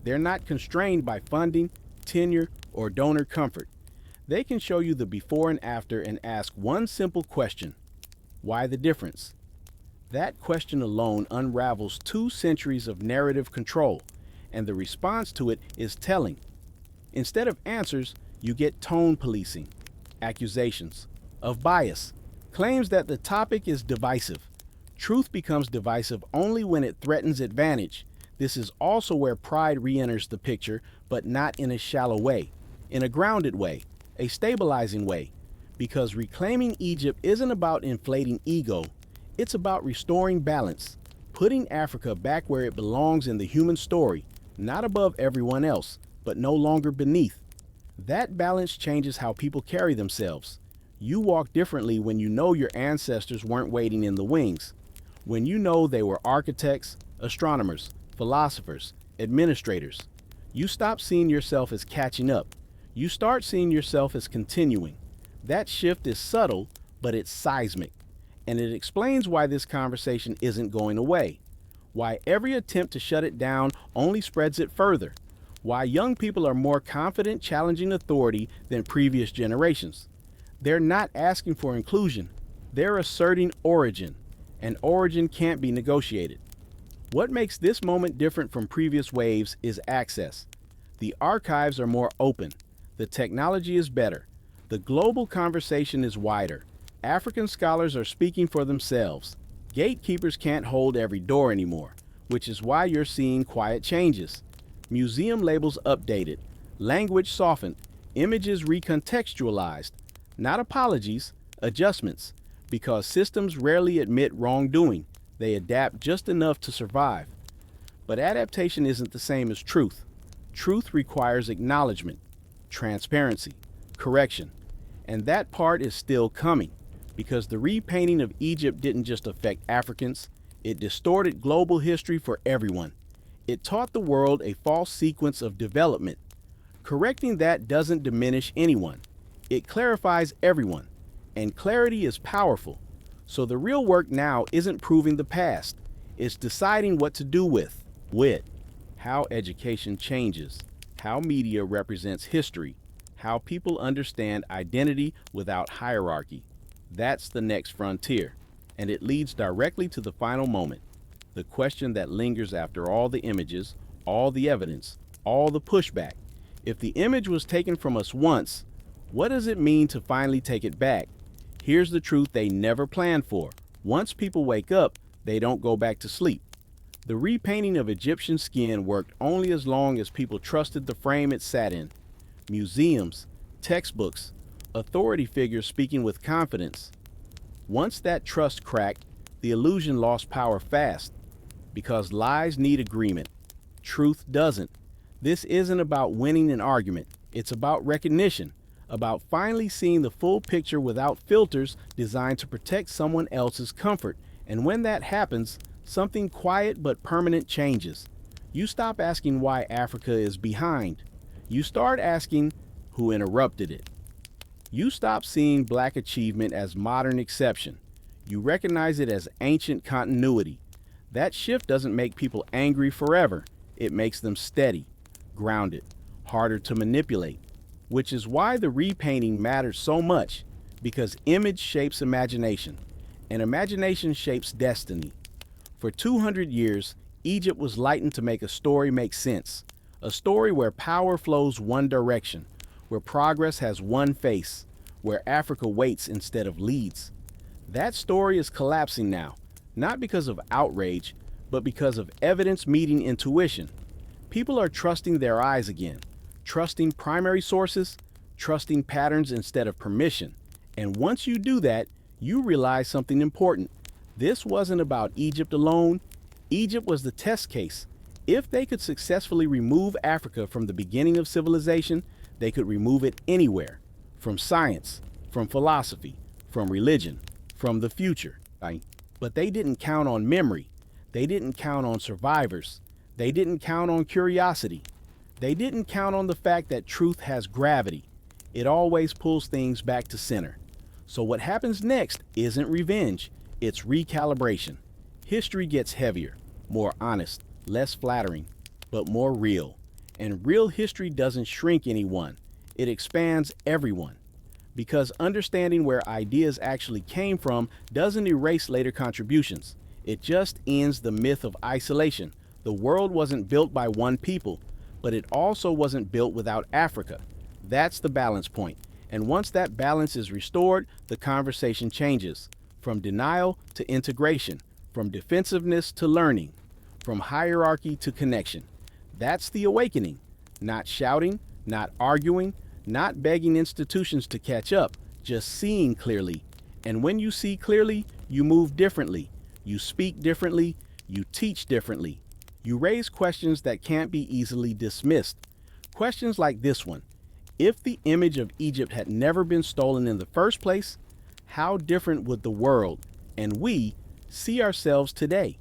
S1: They're not constrained by funding, tenure, or donor comfort. They can show you the before and after and ask one simple question. Why the difference? That question alone unravels 2 centuries of narrative control, and the response to it is telling. Instead of answers, you get tone policing, accusations of bias, claims that the topic is divisive. Truth becomes divisive only when it threatens advantage. This is also where pride re-enters the picture, but not in a shallow way, in a grounded way, a stabilizing way. Because reclaiming Egypt isn't about inflating ego, it's about restoring balance, putting Africa back where it belongs in the human story, not above everyone else, but no longer beneath. That balance changes how people carry themselves. You walk differently when you know your ancestors weren't waiting in the wings, when you know they were architects, astronomers, philosophers, administrators. You stop seeing yourself as catching up. You start seeing yourself as continuing. That shift is subtle, but it's seismic. And it explains why this conversation isn't going away. Why every attempt to shut it down only spreads it further. Why young people are more confident challenging authority than previous generations. They're not asking for inclusion. They're asserting origin. And origin can't be negotiated. What makes this moment different from previous waves is access. The archives are more open. The technology is better. The global conversation is wider. African scholars are speaking for themselves. Gatekeepers can't hold every door anymore, which is why you're seeing quiet changes. Museum labels updated, language softened, images recontextualized. Not apologies, adjustments, because systems rarely admit wrongdoing. They adapt just enough to survive. But adaptation isn't the same as truth. Truth requires acknowledgement, transparency, correction. And that part is still coming, because the repainting of Egypt didn't just affect Africans, it distorted global history for everyone. It taught the world a false sequence of development. Correcting that doesn't diminish anyone. It clarifies everyone. And clarity is powerful. So the real work now isn't proving the past. It's deciding what to do with how education changes, how media represents history, how people understand identity without hierarchy. That's the next frontier. And it leads directly to the final moment. The question that lingers after all the images, all the evidence, all the pushback. If the image was taken from us once, what does it mean to finally take it back? Here's the truth they never planned for. Once people wake up, they don't go back to sleep. The repainting of Egyptian skin worked only as long as people trusted the frame it sat in. Museums, textbooks, authority figures speaking with confidence. Once that trust cracked, the illusion lost power fast. Because lies need agreement. Truth doesn't. This isn't about winning an argument. It's about recognition, about finally seeing the full picture without filters designed to protect someone else's comfort. And when that happens, something quiet but permanent changes. You stop asking why Africa is behind. You start asking who interrupted it. You stop seeing Black achievement as modern exception. You recognize it as ancient continuity. That shift doesn't make people angry forever. It makes them steady, grounded, harder to manipulate. Which is why the repainting matters so much, because image shapes imagination, and imagination shapes destiny. For 200 years, Egypt was lightened to make a story make sense, a story where power flows one direction, where progress has one face, where Africa waits instead of leads. That story is collapsing now, not because of outrage, but because of evidence meeting intuition. People are trusting their eyes again, trusting primary sources, trusting patterns instead of permission. And once you do that, you realize something important. This wasn't about Egypt alone. Egypt was the test case. If they could successfully remove Africa from the beginning of civilization, they could remove it anywhere, from science, from philosophy, from religion, from the future. Right? But they didn't count on memory. They didn't count on survivors. They didn't count on curiosity. They didn't count on the fact that truth has gravity. It always pulls things back to center. So what happens next isn't revenge. It's recalibration. History gets heavier, more honest, less flattering, but more real. And real history doesn't shrink anyone. It expands everyone. Because understanding where ideas actually came from doesn't erase later contributions. It just ends the myth of isolation. The world wasn't built by one people, but it also wasn't built without Africa. That's the balance point. And once that balance is restored, the conversation changes. From denial to integration, from defensiveness to learning, from hierarchy to connection. That's the awakening. Not shouting, not arguing, not begging institutions to catch up, just seeing clearly. And when you see clearly, you move differently. You speak differently. You teach differently. You raise questions that can't be easily dismissed. Questions like this one. If the image of Egypt had never been stolen in the first place, how different would the world, and we, see ourselves today?